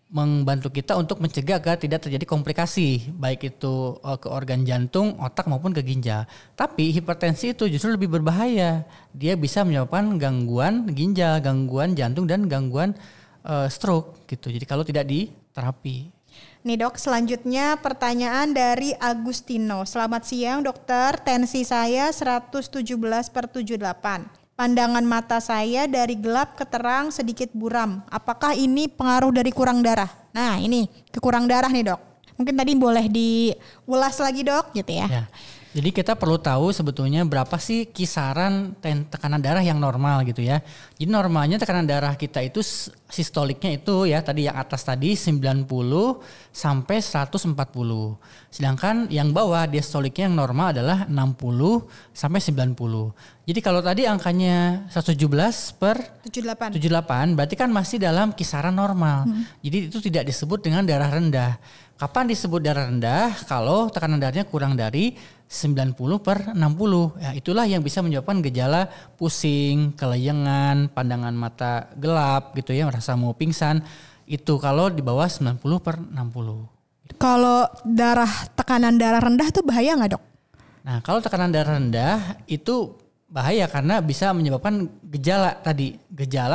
membantu kita untuk mencegah agar tidak terjadi komplikasi, baik itu ke organ jantung, otak maupun ke ginjal. Tapi hipertensi itu justru lebih berbahaya, dia bisa menyebabkan gangguan ginjal, gangguan jantung dan gangguan stroke gitu, jadi kalau tidak diterapi.
Nih dok, selanjutnya pertanyaan dari Agustino. Selamat siang dokter, tensi saya 117/78. Pandangan mata saya dari gelap ke terang sedikit buram. Apakah ini pengaruh dari kurang darah? Nah ini kekurang darah nih dok. Mungkin tadi boleh diulas lagi dok gitu ya.
Ya. Jadi kita perlu tahu sebetulnya berapa sih kisaran tekanan darah yang normal gitu ya. Jadi normalnya tekanan darah kita itu sistoliknya itu ya tadi yang atas tadi 90 sampai 140. Sedangkan yang bawah diastoliknya yang normal adalah 60 sampai 90. Jadi kalau tadi angkanya 117/78 berarti kan masih dalam kisaran normal. Jadi itu tidak disebut dengan darah rendah. Kapan disebut darah rendah? Kalau tekanan darahnya kurang dari 90/60. Ya, itulah yang bisa menyebabkan gejala pusing, kelayangan, pandangan mata gelap gitu ya, merasa mau pingsan. Itu kalau di bawah 90/60.
Kalau tekanan darah rendah tuh bahaya nggak dok?
Nah kalau tekanan darah rendah itu bahaya karena bisa menyebabkan gejala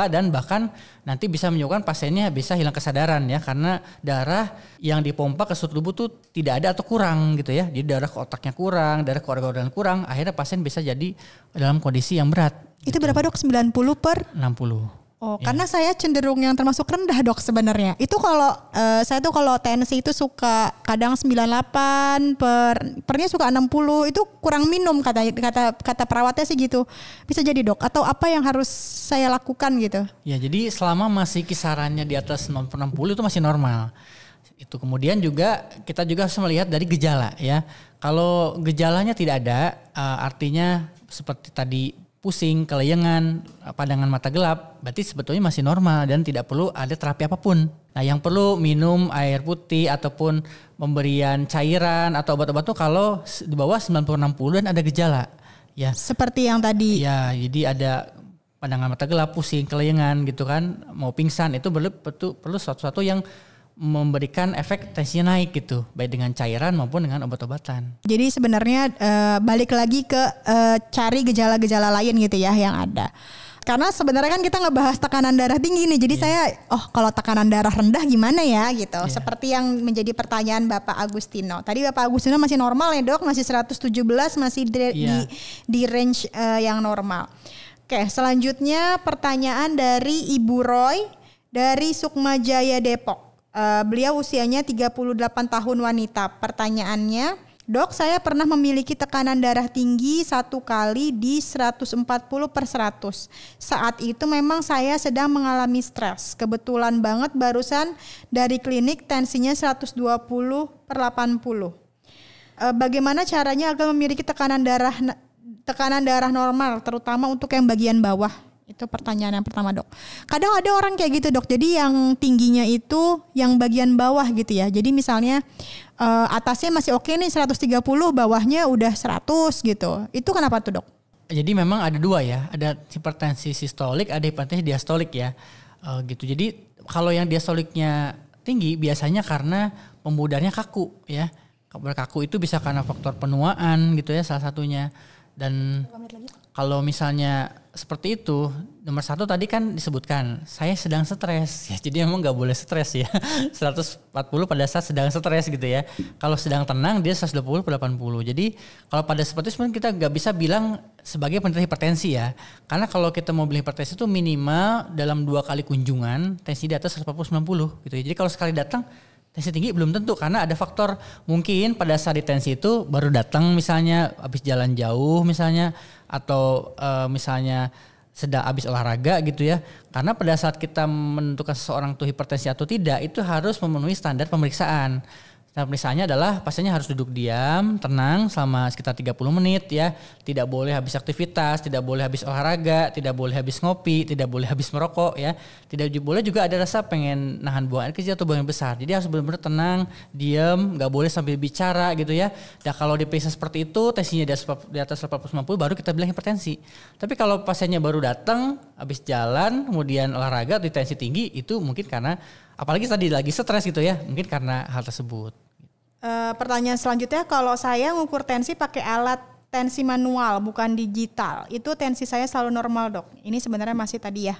dan bahkan nanti bisa menyebabkan pasiennya bisa hilang kesadaran ya karena darah yang dipompa ke seluruh tubuh tuh tidak ada atau kurang gitu ya. Jadi darah ke otaknya kurang, darah ke organ-organ kurang, akhirnya pasien bisa jadi dalam kondisi yang berat.
Itu berapa dok? 90/60. Oh, ya. Karena saya cenderung yang termasuk rendah dok sebenarnya. Itu kalau saya tuh kalau tensi itu suka kadang 98 pernya suka 60 itu kurang minum kata perawatnya sih gitu. Bisa jadi dok atau apa yang harus saya lakukan gitu?
Ya jadi selama masih kisarannya di atas 60 itu masih normal. Itu kemudian juga kita juga harus melihat dari gejala ya. Kalau gejalanya tidak ada artinya seperti tadi pusing, kelayangan, pandangan mata gelap, berarti sebetulnya masih normal dan tidak perlu ada terapi apapun. Nah yang perlu minum air putih ataupun pemberian cairan atau obat-obat itu kalau di bawah 90/60 dan ada gejala. Ya.
Seperti yang tadi.
Ya jadi ada pandangan mata gelap, pusing, kelayangan gitu kan, mau pingsan itu perlu sesuatu yang memberikan efek tensinya naik gitu, baik dengan cairan maupun dengan obat-obatan.
Jadi sebenarnya balik lagi ke cari gejala-gejala lain gitu ya yang ada. Karena sebenarnya kan kita ngebahas tekanan darah tinggi nih, jadi saya kalau tekanan darah rendah gimana ya gitu. Seperti yang menjadi pertanyaan Bapak Agustino. Tadi Bapak Agustino masih normal ya dok, masih 117 masih di range yang normal. Oke, selanjutnya pertanyaan dari Ibu Roy dari Sukma Jaya Depok. Beliau usianya 38 tahun wanita. Pertanyaannya, dok saya pernah memiliki tekanan darah tinggi 1 kali di 140/100. Saat itu memang saya sedang mengalami stres. Kebetulan banget barusan dari klinik tensinya 120/80. Bagaimana caranya agar memiliki tekanan darah normal terutama untuk yang bagian bawah? Itu pertanyaan yang pertama dok. Kadang ada orang kayak gitu dok. Jadi yang tingginya itu yang bagian bawah gitu ya. Jadi misalnya atasnya masih oke nih 130, bawahnya udah 100 gitu. Itu kenapa tuh dok?
Jadi memang ada dua ya. Ada hipertensi sistolik, ada hipertensi diastolik ya. Gitu. Jadi kalau yang diastoliknya tinggi biasanya karena pembudahannya kaku ya. Kaku itu bisa karena faktor penuaan gitu ya salah satunya. Dan kalau misalnya seperti itu, nomor 1 tadi kan disebutkan saya sedang stres ya, jadi memang nggak boleh stres ya. 140 pada saat sedang stres gitu ya. Kalau sedang tenang dia 120/80. Jadi kalau pada seperti itu sebenarnya kita nggak bisa bilang sebagai penderita hipertensi ya, karena kalau kita mau beli hipertensi itu minimal dalam 2 kali kunjungan tensi di atas 140/90 gitu ya. Jadi kalau sekali datang tensi tinggi belum tentu karena ada faktor mungkin pada saat di tensi itu baru datang misalnya habis jalan jauh misalnya atau misalnya sedang habis olahraga gitu ya. Karena pada saat kita menentukan seseorang itu hipertensi atau tidak itu harus memenuhi standar pemeriksaan. Nah, pemeriksaannya adalah pasiennya harus duduk diam, tenang selama sekitar 30 menit ya. Tidak boleh habis aktivitas, tidak boleh habis olahraga, tidak boleh habis ngopi, tidak boleh habis merokok ya. Tidak boleh juga ada rasa pengen nahan buang air kecil atau buang air besar. Jadi harus benar-benar tenang, diam, nggak boleh sambil bicara gitu ya. Dan kalau diperiksa seperti itu, tensinya di atas 140/90 baru kita bilang hipertensi. Tapi kalau pasiennya baru datang, habis jalan, kemudian olahraga, di tensi tinggi, itu mungkin karena apalagi tadi lagi stres gitu ya, mungkin karena hal tersebut.
Pertanyaan selanjutnya, kalau saya ngukur tensi pakai alat tensi manual bukan digital, itu tensi saya selalu normal dok. Ini sebenarnya masih tadi ya,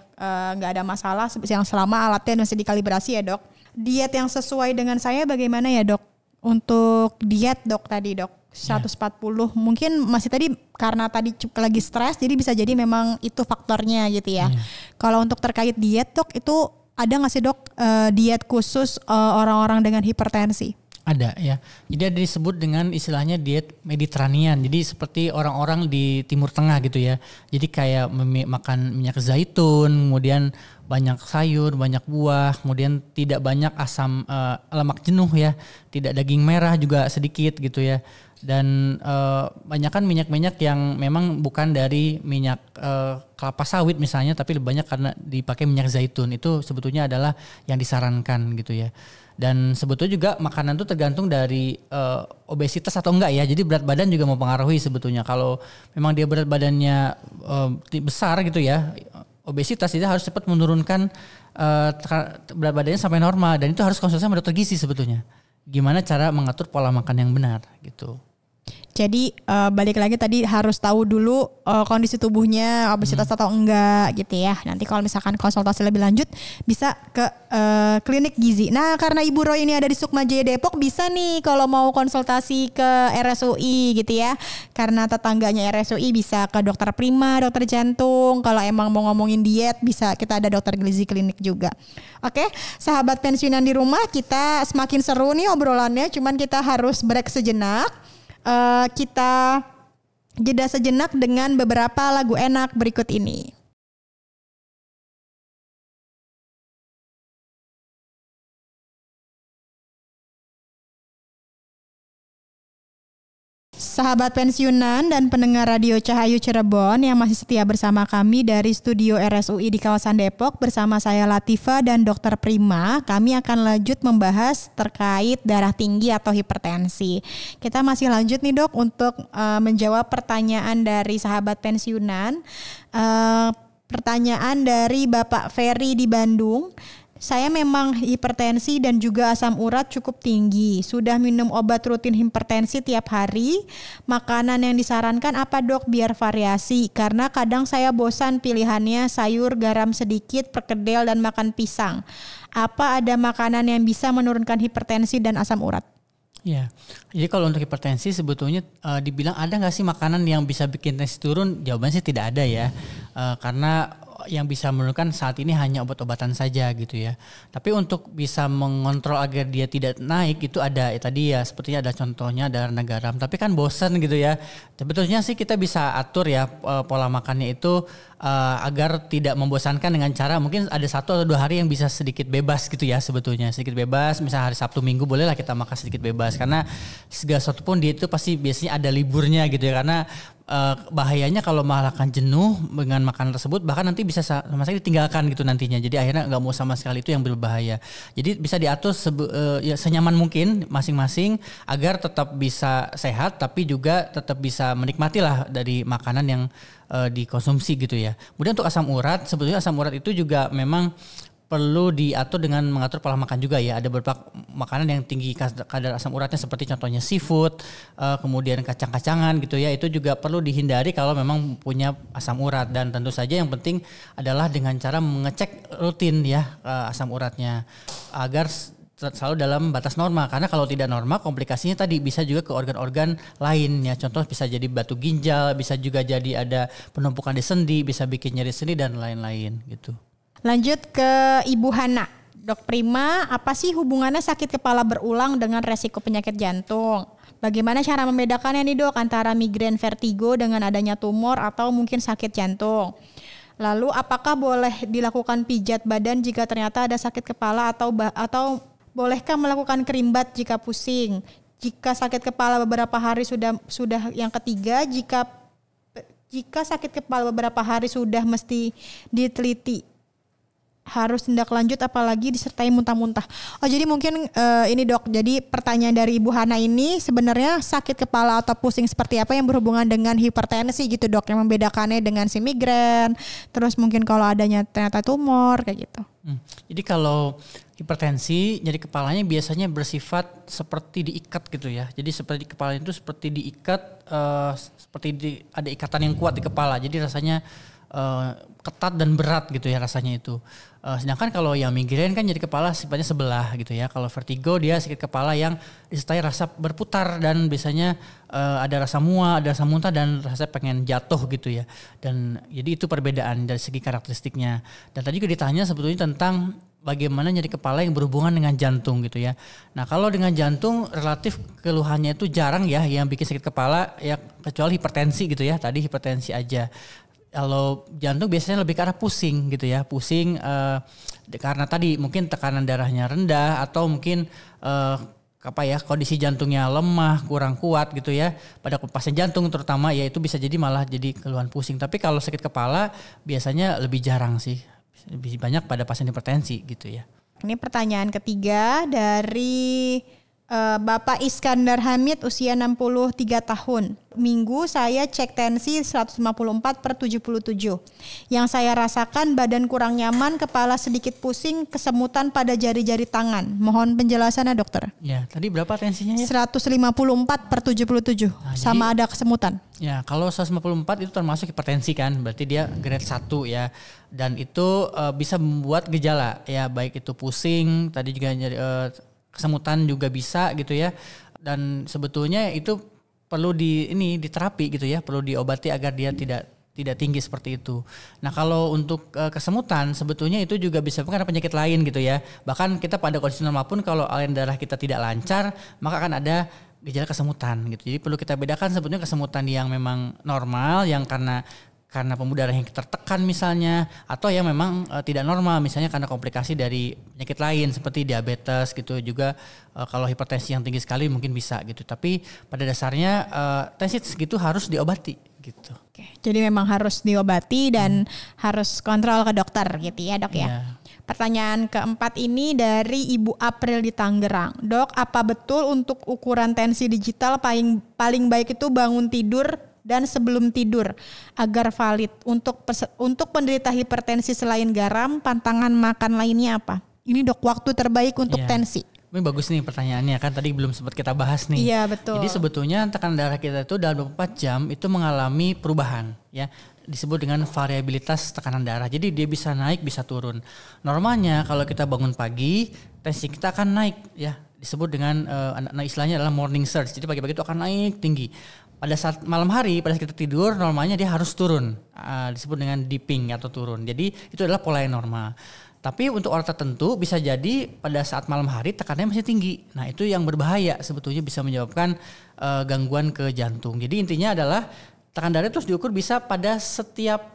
nggak ada masalah yang selama alatnya masih dikalibrasi ya dok. diet yang sesuai dengan saya bagaimana ya dok? Untuk diet dok tadi dok 140 mungkin masih tadi karena tadi lagi stres jadi bisa jadi memang itu faktornya gitu ya. Kalau untuk terkait diet dok itu ada nggak sih dok diet khusus orang-orang dengan hipertensi?
Ada ya. Jadi ada disebut dengan istilahnya diet Mediterranean. Jadi seperti orang-orang di Timur Tengah gitu ya. Jadi kayak makan minyak zaitun, kemudian banyak sayur, banyak buah, kemudian tidak banyak asam lemak jenuh ya. Tidak daging merah juga sedikit gitu ya. Dan banyakkan minyak-minyak yang memang bukan dari minyak kelapa sawit misalnya, tapi lebih banyak karena dipakai minyak zaitun. Itu sebetulnya adalah yang disarankan gitu ya. Dan sebetulnya juga makanan itu tergantung dari obesitas atau enggak ya. Jadi berat badan juga mempengaruhi sebetulnya. Kalau memang dia berat badannya besar gitu ya, obesitas, dia harus cepat menurunkan berat badannya sampai normal. Dan itu harus konsultasi sama dokter gizi sebetulnya. Gimana cara mengatur pola makan yang benar gitu.
Jadi balik lagi tadi harus tahu dulu kondisi tubuhnya obesitas atau enggak gitu ya. Nanti kalau misalkan konsultasi lebih lanjut bisa ke klinik gizi. Nah karena Ibu Roy ini ada di Sukma Jaya Depok bisa nih kalau mau konsultasi ke RSUI gitu ya. Karena tetangganya RSUI bisa ke dokter prima, dokter jantung. Kalau emang mau ngomongin diet bisa kita ada dokter gizi klinik juga. Oke, sahabat pensiunan di rumah kita semakin seru nih obrolannya. Cuman kita harus break sejenak. Kita jeda sejenak dengan beberapa lagu enak berikut ini. Sahabat pensiunan dan pendengar Radio Cahayu Cirebon yang masih setia bersama kami dari studio RSUI di kawasan Depok bersama saya Latifa dan Dokter Prima, kami akan lanjut membahas terkait darah tinggi atau hipertensi. Kita masih lanjut nih dok untuk menjawab pertanyaan dari sahabat pensiunan. Pertanyaan dari Bapak Ferry di Bandung. Saya memang hipertensi dan juga asam urat cukup tinggi. Sudah minum obat rutin hipertensi tiap hari. Makanan yang disarankan apa dok biar variasi? Karena kadang saya bosan pilihannya sayur, garam sedikit, perkedel dan makan pisang. Apa ada makanan yang bisa menurunkan hipertensi dan asam urat?
Ya, jadi kalau untuk hipertensi sebetulnya dibilang ada nggak sih makanan yang bisa bikin tensi turun? Jawabannya sih tidak ada ya, karena yang bisa menurunkan saat ini hanya obat-obatan saja gitu ya. Tapi untuk bisa mengontrol agar dia tidak naik itu ada tadi ya sepertinya ada contohnya darah garam. Tapi kan bosan gitu ya. Sebetulnya sih kita bisa atur ya pola makannya itu agar tidak membosankan dengan cara mungkin ada 1 atau 2 hari yang bisa sedikit bebas gitu ya sebetulnya. Sedikit bebas misalnya hari Sabtu Minggu bolehlah kita makan sedikit bebas karena segala sesuatu pun dia itu pasti biasanya ada liburnya gitu ya karena bahayanya kalau malah akan jenuh dengan makanan tersebut bahkan nanti bisa sama sekali ditinggalkan gitu nantinya jadi akhirnya nggak mau sama sekali itu yang berbahaya jadi bisa diatur ya, senyaman mungkin masing-masing agar tetap bisa sehat tapi juga tetap bisa menikmati lah dari makanan yang dikonsumsi gitu ya. Kemudian untuk asam urat sebetulnya asam urat itu juga memang perlu diatur dengan mengatur pola makan juga ya. Ada beberapa makanan yang tinggi kadar asam uratnya seperti contohnya seafood, kemudian kacang-kacangan gitu ya. Itu juga perlu dihindari kalau memang punya asam urat. Dan tentu saja yang penting adalah dengan cara mengecek rutin ya asam uratnya agar selalu dalam batas normal. Karena kalau tidak normal komplikasinya tadi bisa juga ke organ-organ lain ya. Contoh bisa jadi batu ginjal, bisa juga jadi ada penumpukan di sendi, bisa bikin nyeri sendi dan lain-lain gitu.
Lanjut ke Ibu Hana. Dok Prima, apa sih hubungannya sakit kepala berulang dengan resiko penyakit jantung? Bagaimana cara membedakannya nih dok antara migrain vertigo dengan adanya tumor atau mungkin sakit jantung? Lalu apakah boleh dilakukan pijat badan jika ternyata ada sakit kepala atau bolehkah melakukan kerimbat jika pusing? Jika sakit kepala beberapa hari sudah yang ketiga, jika sakit kepala beberapa hari sudah mesti diteliti. Harus tindak lanjut apalagi disertai muntah-muntah. Oh jadi mungkin ini dok, jadi pertanyaan dari Ibu Hana ini sebenarnya sakit kepala atau pusing seperti apa yang berhubungan dengan hipertensi gitu dok, yang membedakannya dengan si migrain, terus mungkin kalau adanya ternyata tumor kayak gitu.
Jadi kalau hipertensi jadi kepalanya biasanya bersifat seperti diikat gitu ya. Jadi seperti kepala itu seperti diikat, seperti ada ikatan yang kuat di kepala. Jadi rasanya ketat dan berat gitu ya rasanya itu. Sedangkan kalau yang migrain kan nyeri kepala sifatnya sebelah gitu ya. Kalau vertigo dia sakit kepala yang disertai rasa berputar dan biasanya ada rasa mual, ada rasa muntah dan rasa pengen jatuh gitu ya. Dan jadi itu perbedaan dari segi karakteristiknya. Dan tadi juga ditanya sebetulnya tentang bagaimana nyeri kepala yang berhubungan dengan jantung gitu ya. Nah kalau dengan jantung relatif keluhannya itu jarang ya yang bikin sakit kepala ya kecuali hipertensi gitu ya. Tadi hipertensi aja. Kalau jantung biasanya lebih ke arah pusing gitu ya, pusing karena tadi mungkin tekanan darahnya rendah atau mungkin kondisi jantungnya lemah, kurang kuat gitu ya. Pada pasien jantung terutama ya itu bisa jadi malah jadi keluhan pusing. Tapi kalau sakit kepala biasanya lebih jarang sih, lebih banyak pada pasien hipertensi gitu ya.
Ini pertanyaan ketiga dari Bapak Iskandar Hamid usia 63 tahun. Minggu saya cek tensi 154/77. Yang saya rasakan badan kurang nyaman, kepala sedikit pusing, kesemutan pada jari-jari tangan. Mohon penjelasannya dokter.
Ya, tadi berapa tensinya ya?
154/77.
Nah,
sama ada kesemutan.
Ya, kalau 154 itu termasuk hipertensi kan, berarti dia grade 1 ya. Dan itu bisa membuat gejala ya, baik itu pusing, tadi juga kesemutan juga bisa gitu ya. Dan sebetulnya itu perlu diterapi gitu ya, perlu diobati agar dia tidak tinggi seperti itu. Nah, kalau untuk kesemutan sebetulnya itu juga bisa karena penyakit lain gitu ya. Bahkan kita pada kondisi normal pun kalau aliran darah kita tidak lancar, maka akan ada gejala kesemutan gitu. Jadi perlu kita bedakan sebetulnya kesemutan yang memang normal yang karena pembuluh darah yang tertekan misalnya, atau yang memang tidak normal misalnya karena komplikasi dari penyakit lain seperti diabetes gitu juga. Kalau hipertensi yang tinggi sekali mungkin bisa gitu, tapi pada dasarnya tensi segitu harus diobati gitu.
Oke, jadi memang harus diobati dan harus kontrol ke dokter gitu ya dok ya.
Yeah.
Pertanyaan keempat ini dari Ibu April di Tangerang. Dok, apa betul untuk ukuran tensi digital paling baik itu bangun tidur dan sebelum tidur agar valid? Untuk penderita hipertensi selain garam, pantangan makan lainnya apa? Ini dok, waktu terbaik untuk tensi.
Ini bagus nih pertanyaannya, kan tadi belum sempat kita bahas nih.
Iya betul.
Jadi sebetulnya tekanan darah kita itu dalam 24 jam itu mengalami perubahan ya. Disebut dengan variabilitas tekanan darah. Jadi dia bisa naik bisa turun. Normalnya kalau kita bangun pagi tensi kita akan naik ya. Disebut dengan istilahnya adalah morning surge. Jadi pagi-pagi itu akan naik tinggi. Pada saat malam hari, pada saat kita tidur, normalnya dia harus turun. Disebut dengan dipping atau turun. Jadi itu adalah pola yang normal. Tapi untuk orang tertentu bisa jadi pada saat malam hari tekanannya masih tinggi. Nah itu yang berbahaya, sebetulnya bisa menyebabkan gangguan ke jantung. Jadi intinya adalah tekanan darah terus diukur bisa pada setiap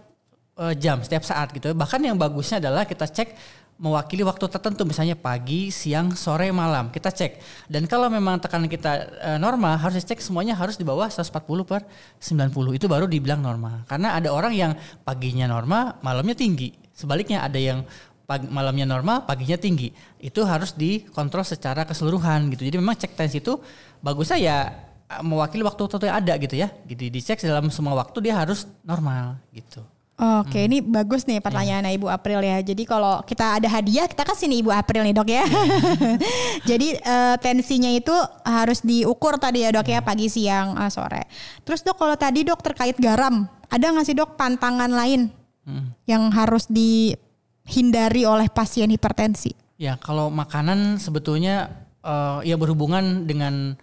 jam, setiap saat gitu. Bahkan yang bagusnya adalah kita cek mewakili waktu tertentu, misalnya pagi, siang, sore, malam. Kita cek. Dan kalau memang tekanan kita normal, harus dicek semuanya harus di bawah 140/90. Itu baru dibilang normal. Karena ada orang yang paginya normal, malamnya tinggi. Sebaliknya ada yang malamnya normal, paginya tinggi. Itu harus dikontrol secara keseluruhan gitu. Jadi memang cek tensi itu bagusnya ya mewakili waktu tertentu yang ada gitu ya. Jadi dicek dalam semua waktu dia harus normal gitu.
Oke, ini bagus nih pertanyaannya Ibu April ya. Jadi kalau kita ada hadiah, kita kasih nih Ibu April nih dok ya. Jadi tensinya itu harus diukur tadi ya dok ya, pagi, siang, sore. Terus dok kalau tadi dok terkait garam, ada nggak sih dok pantangan lain yang harus dihindari oleh pasien hipertensi?
Ya kalau makanan sebetulnya ya berhubungan dengan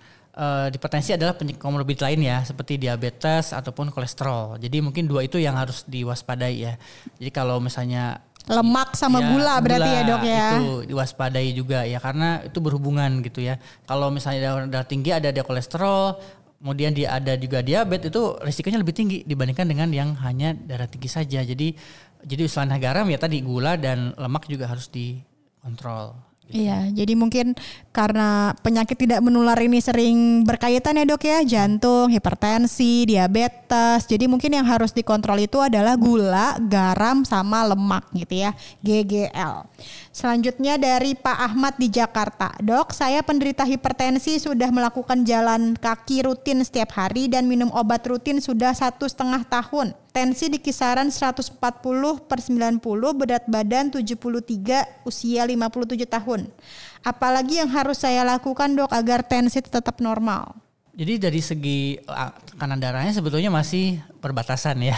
hipertensi adalah penyakit komorbid lain ya, seperti diabetes ataupun kolesterol. Jadi mungkin dua itu yang harus diwaspadai ya. Jadi kalau misalnya
lemak sama gula berarti ya dok ya.
Itu diwaspadai juga ya, karena itu berhubungan gitu ya. Kalau misalnya darah tinggi ada kolesterol, kemudian dia ada juga diabetes, itu risikonya lebih tinggi dibandingkan dengan yang hanya darah tinggi saja. Jadi selain garam ya tadi gula dan lemak juga harus dikontrol. Gitu.
Iya, jadi mungkin karena penyakit tidak menular ini sering berkaitan ya dok ya, jantung, hipertensi, diabetes. Jadi mungkin yang harus dikontrol itu adalah gula, garam, sama lemak gitu ya, GGL. Selanjutnya dari Pak Ahmad di Jakarta. Dok, saya penderita hipertensi, sudah melakukan jalan kaki rutin setiap hari dan minum obat rutin sudah 1,5 tahun. Tensi di kisaran 140/90, berat badan 73, usia 57 tahun. Apalagi yang harus saya lakukan dok agar tensi tetap normal?
Jadi dari segi tekanan darahnya sebetulnya masih perbatasan ya.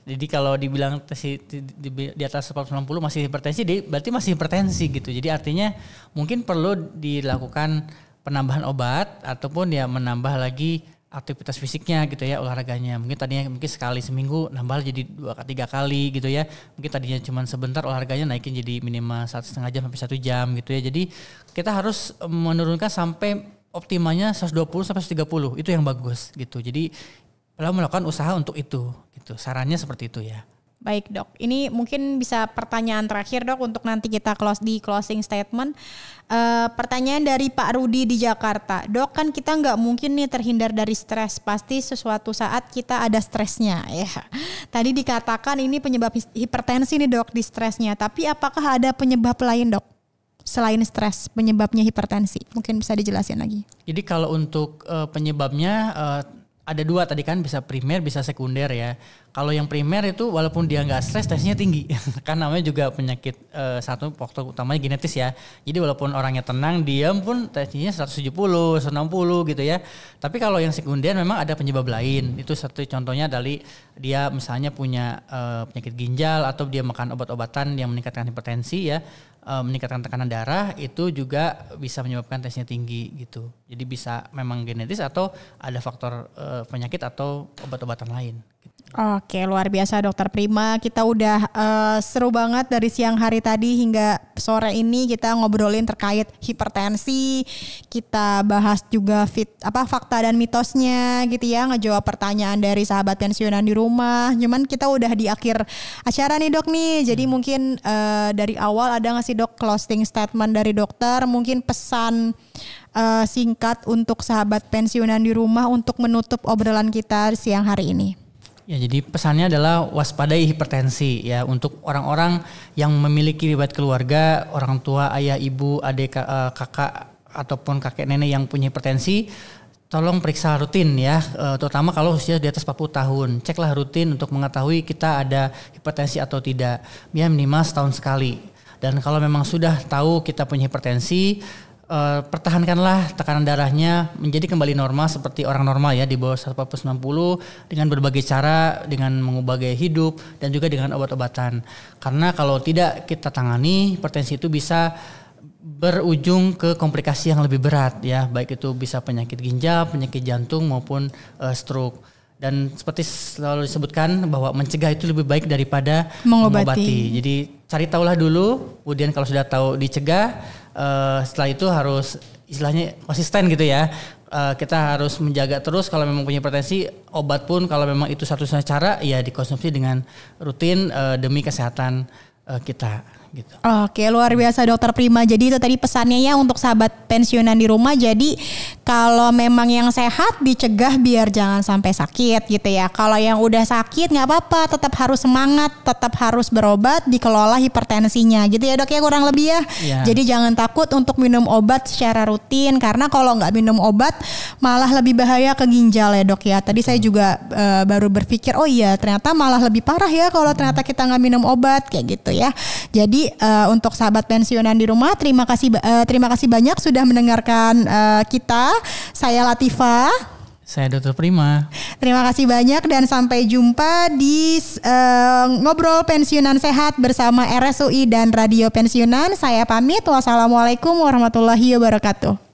Jadi kalau dibilang di atas 190 masih hipertensi, berarti masih hipertensi gitu. Jadi artinya mungkin perlu dilakukan penambahan obat ataupun ya menambah lagi aktivitas fisiknya gitu ya, olahraganya. Mungkin tadinya sekali seminggu nambah jadi 2-3 kali gitu ya. Mungkin tadinya cuma sebentar olahraganya naikin jadi minimal 1,5 jam sampai 1 jam gitu ya. Jadi kita harus menurunkan sampai optimalnya 120-130, itu yang bagus gitu. Jadi perlu melakukan usaha untuk itu gitu. Sarannya seperti itu ya.
Baik dok, ini mungkin bisa pertanyaan terakhir dok untuk nanti kita di closing statement. Pertanyaan dari Pak Rudi di Jakarta. Dok, kan kita nggak mungkin nih terhindar dari stres. Pasti sesuatu saat kita ada stresnya ya. Tadi dikatakan ini penyebab hipertensi nih dok di stresnya. Tapi apakah ada penyebab lain dok? Selain stres, penyebabnya hipertensi, mungkin bisa dijelasin lagi.
Jadi kalau untuk penyebabnya ada 2 tadi kan, bisa primer, bisa sekunder ya. Kalau yang primer itu walaupun dia nggak stres, tesnya tinggi. Kan namanya juga penyakit satu faktor utamanya genetis ya. Jadi walaupun orangnya tenang, diam pun tesnya 170, 160 gitu ya. Tapi kalau yang sekunder memang ada penyebab lain. Itu satu contohnya dari dia misalnya punya penyakit ginjal atau dia makan obat-obatan yang meningkatkan hipertensi ya. Meningkatkan tekanan darah, itu juga bisa menyebabkan tesnya tinggi gitu. Jadi bisa memang genetis atau ada faktor penyakit atau obat-obatan lain.
Oke, luar biasa Dokter Prima. Kita udah seru banget dari siang hari tadi hingga sore ini kita ngobrolin terkait hipertensi. Kita bahas juga fakta dan mitosnya gitu ya, ngejawab pertanyaan dari sahabat pensiunan di rumah. Cuman kita udah di akhir acara nih dok nih. Jadi mungkin dari awal ada nggak sih dok closing statement dari dokter? Mungkin pesan singkat untuk sahabat pensiunan di rumah untuk menutup obrolan kita siang hari ini.
Ya, jadi pesannya adalah waspadai hipertensi ya, untuk orang-orang yang memiliki riwayat keluarga, orang tua, ayah, ibu, adik, kakak ataupun kakek nenek yang punya hipertensi, tolong periksa rutin ya, terutama kalau usia di atas 40 tahun. Ceklah rutin untuk mengetahui kita ada hipertensi atau tidak, ya minimal setahun sekali. Dan kalau memang sudah tahu kita punya hipertensi, pertahankanlah tekanan darahnya menjadi kembali normal seperti orang normal ya, di bawah 140/90 dengan berbagai cara, dengan mengubah gaya hidup dan juga dengan obat-obatan. Karena kalau tidak kita tangani, hipertensi itu bisa berujung ke komplikasi yang lebih berat ya, baik itu bisa penyakit ginjal, penyakit jantung maupun stroke. Dan seperti selalu disebutkan bahwa mencegah itu lebih baik daripada mengobati. Jadi cari tahulah dulu, kemudian kalau sudah tahu dicegah, setelah itu harus istilahnya konsisten gitu ya. Kita harus menjaga terus, kalau memang punya hipertensi, obat pun kalau memang itu satu-satunya cara ya dikonsumsi dengan rutin demi kesehatan kita gitu.
Oke, luar biasa Dokter Prima. Jadi itu tadi pesannya ya untuk sahabat pensiunan di rumah. Jadi kalau memang yang sehat dicegah biar jangan sampai sakit gitu ya. Kalau yang udah sakit nggak apa-apa, tetap harus semangat, tetap harus berobat, dikelola hipertensinya gitu ya dok ya, kurang lebih ya. Jadi jangan takut untuk minum obat secara rutin, karena kalau nggak minum obat malah lebih bahaya ke ginjal ya dok ya. Tadi saya juga baru berpikir, oh iya ternyata malah lebih parah ya kalau ternyata kita nggak minum obat kayak gitu ya. Jadi untuk sahabat pensiunan di rumah, terima kasih banyak sudah mendengarkan kita. Saya Latifah.
Saya Dokter Prima.
Terima kasih banyak dan sampai jumpa di Ngobrol Pensiunan Sehat bersama RSUI dan Radio Pensiunan. Saya pamit. Wassalamualaikum warahmatullahi wabarakatuh.